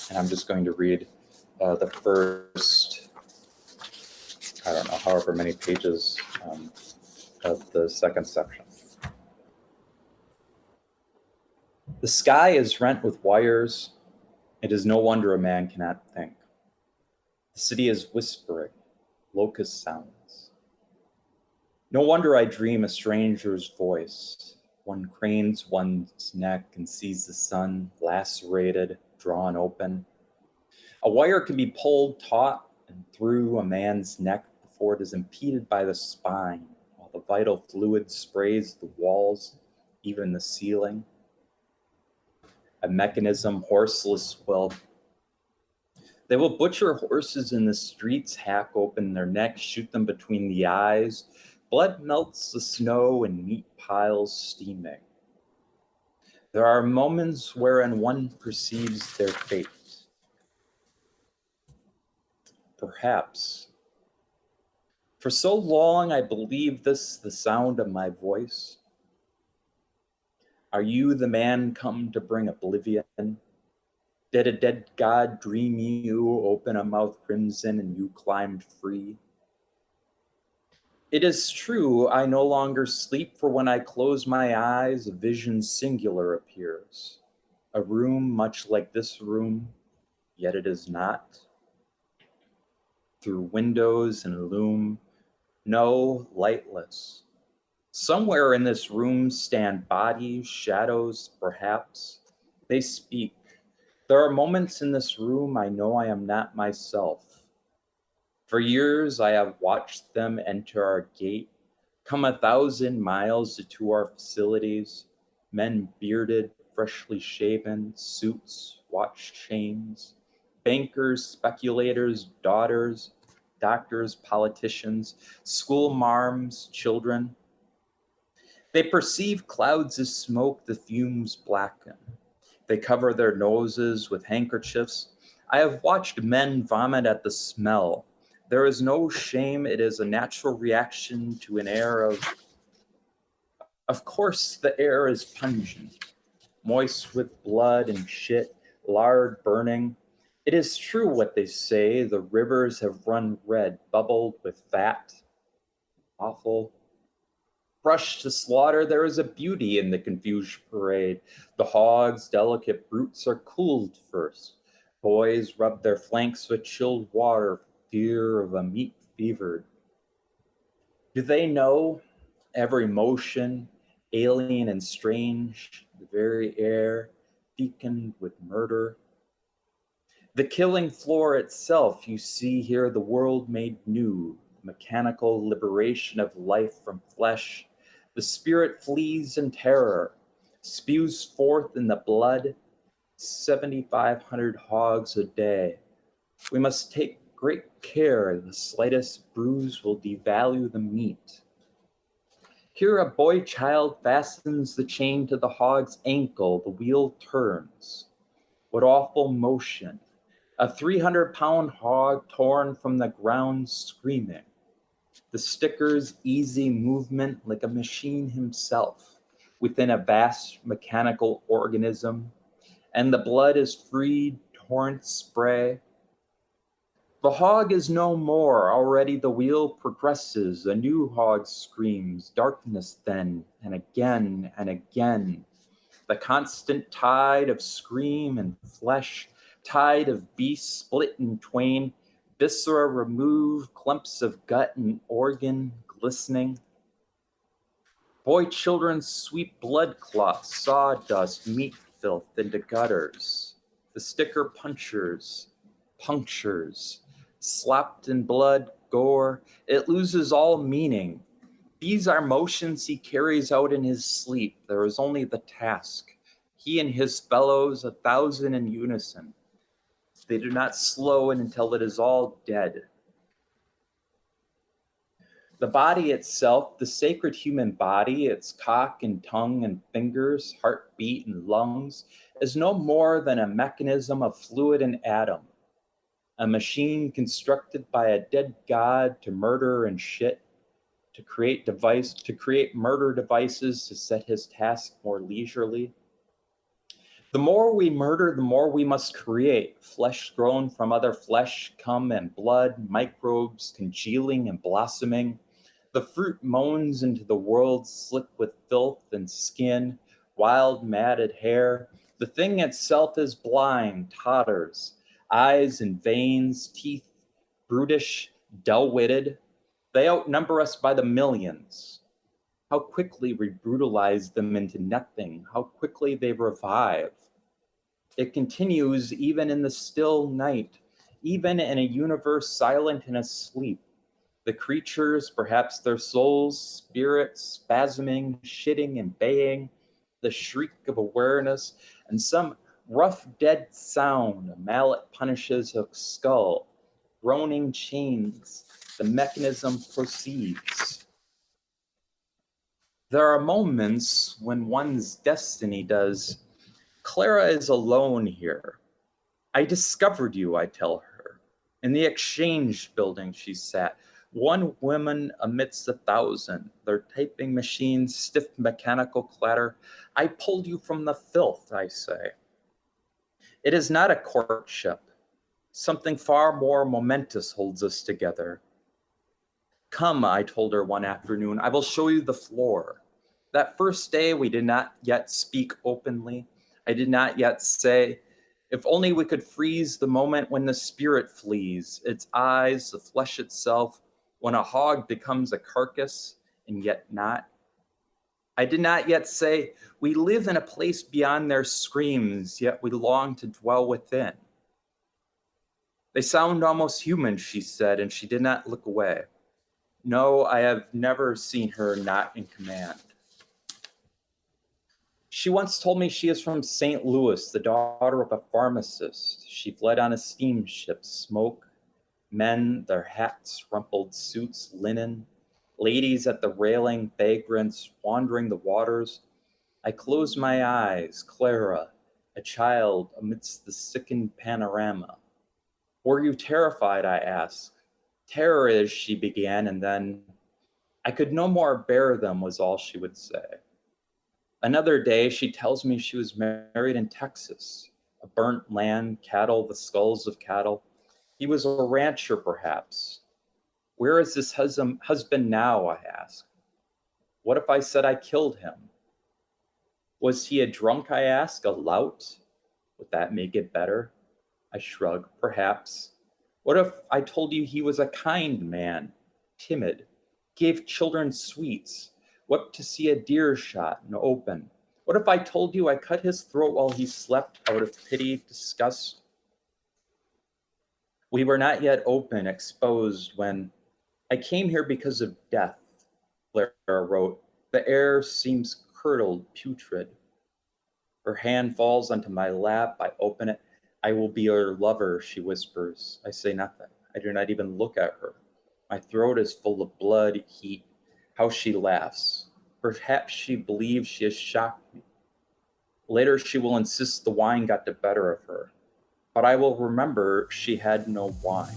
And I'm just going to read the first, I don't know, however many pages of the second section. The sky is rent with wires. It is no wonder a man cannot think. The The city is whispering, locust sounds. No wonder I dream a stranger's voice. One cranes one's neck and sees the sun lacerated, drawn open. A wire can be pulled taut and through a man's neck before it is impeded by the spine, while the vital fluid sprays the walls, even the ceiling. A mechanism horseless will. They will butcher horses in the streets, hack open their necks, shoot them between the eyes. Blood melts the snow and meat piles steaming. There are moments wherein one perceives their fate. Perhaps. For so long I believed this the sound of my voice. Are you the man come to bring oblivion? Did a dead god dream you, open a mouth crimson, and you climbed free? It is true, I no longer sleep, for when I close my eyes, a vision singular appears. A room much like this room, yet it is not. Through windows and loom, no, lightless. Somewhere in this room stand bodies, shadows, perhaps. They speak. There are moments in this room I know I am not myself. For years I have watched them enter our gate, come 1,000 miles to our facilities, men bearded, freshly shaven, suits, watch chains, bankers, speculators, daughters, doctors, politicians, school marms, children. They perceive clouds of smoke, the fumes blacken. They cover their noses with handkerchiefs. I have watched men vomit at the smell. There is no shame. It is a natural reaction to an air of. Of course, the air is pungent, moist with blood and shit, lard burning. It is true what they say. The rivers have run red, bubbled with fat. Awful. Rushed to slaughter, there is a beauty in the confused parade. The hogs, delicate brutes, are cooled first. Boys rub their flanks with chilled water, fear of a meat fevered. Do they know every motion, alien and strange, the very air, beaconed with murder? The killing floor itself, you see here the world made new, mechanical liberation of life from flesh. The spirit flees in terror, spews forth in the blood, 7,500 hogs a day. We must take great care, the slightest bruise will devalue the meat. Here a boy child fastens the chain to the hog's ankle, the wheel turns. What awful motion! A 300-pound hog torn from the ground screaming. The sticker's easy movement like a machine himself within a vast mechanical organism, and the blood is freed, torrent spray. The hog is no more, already the wheel progresses, a new hog screams, darkness then, and again and again. The constant tide of scream and flesh, tide of beast split in twain, viscera removed, clumps of gut and organ glistening. Boy children sweep blood clots, sawdust, meat filth into gutters. The sticker punctures, slapped in blood, gore, it loses all meaning. These are motions he carries out in his sleep. There is only the task. He and his fellows, 1,000 in unison. They do not slow until it is all dead. The body itself, the sacred human body, its cock and tongue and fingers, heartbeat and lungs, is no more than a mechanism of fluid and atom. A machine constructed by a dead god to murder and shit, to create murder devices to set his task more leisurely. The more we murder, the more we must create. Flesh grown from other flesh come and blood, microbes congealing and blossoming. The fruit moans into the world slick with filth and skin, wild matted hair. The thing itself is blind, totters, eyes and veins, teeth brutish, dull-witted. They outnumber us by the millions. How quickly we brutalize them into nothing, how quickly they revive. It continues even in the still night, even in a universe silent and asleep. The creatures, perhaps their souls, spirits, spasming, shitting and baying, the shriek of awareness, and some rough dead sound, a mallet punishes a skull, groaning chains, the mechanism proceeds. There are moments when one's destiny does. Clara is alone here. I discovered you, I tell her. In the exchange building she sat, one woman amidst 1,000, their typing machines, stiff mechanical clatter. I pulled you from the filth, I say. It is not a courtship. Something far more momentous holds us together. Come, I told her one afternoon, I will show you the floor. That first day we did not yet speak openly. I did not yet say, if only we could freeze the moment when the spirit flees, its eyes, the flesh itself, when a hog becomes a carcass and yet not. I did not yet say, we live in a place beyond their screams, yet we long to dwell within. They sound almost human, she said, and she did not look away. No, I have never seen her not in command. She once told me she is from St. Louis, the daughter of a pharmacist. She fled on a steamship, smoke, men, their hats, rumpled suits, linen, ladies at the railing, vagrants wandering the waters. I closed my eyes, Clara, a child amidst the sickened panorama. Were you terrified, I asked. Terror is, she began, and then, I could no more bear them, was all she would say. Another day, she tells me she was married in Texas, a burnt land, cattle, the skulls of cattle. He was a rancher, perhaps. Where is this husband now, I ask. What if I said I killed him? Was he a drunk, I ask, a lout? Would that make it better? I shrug, perhaps. What if I told you he was a kind man, timid, gave children sweets, wept to see a deer shot and open? What if I told you I cut his throat while he slept out of pity, disgust? We were not yet open, exposed, when I came here because of death, Clara wrote. The air seems curdled, putrid. Her hand falls onto my lap. I open it. I will be your lover, she whispers. I say nothing. I do not even look at her. My throat is full of blood, heat. How she laughs. Perhaps she believes she has shocked me. Later she will insist the wine got the better of her. But I will remember she had no wine.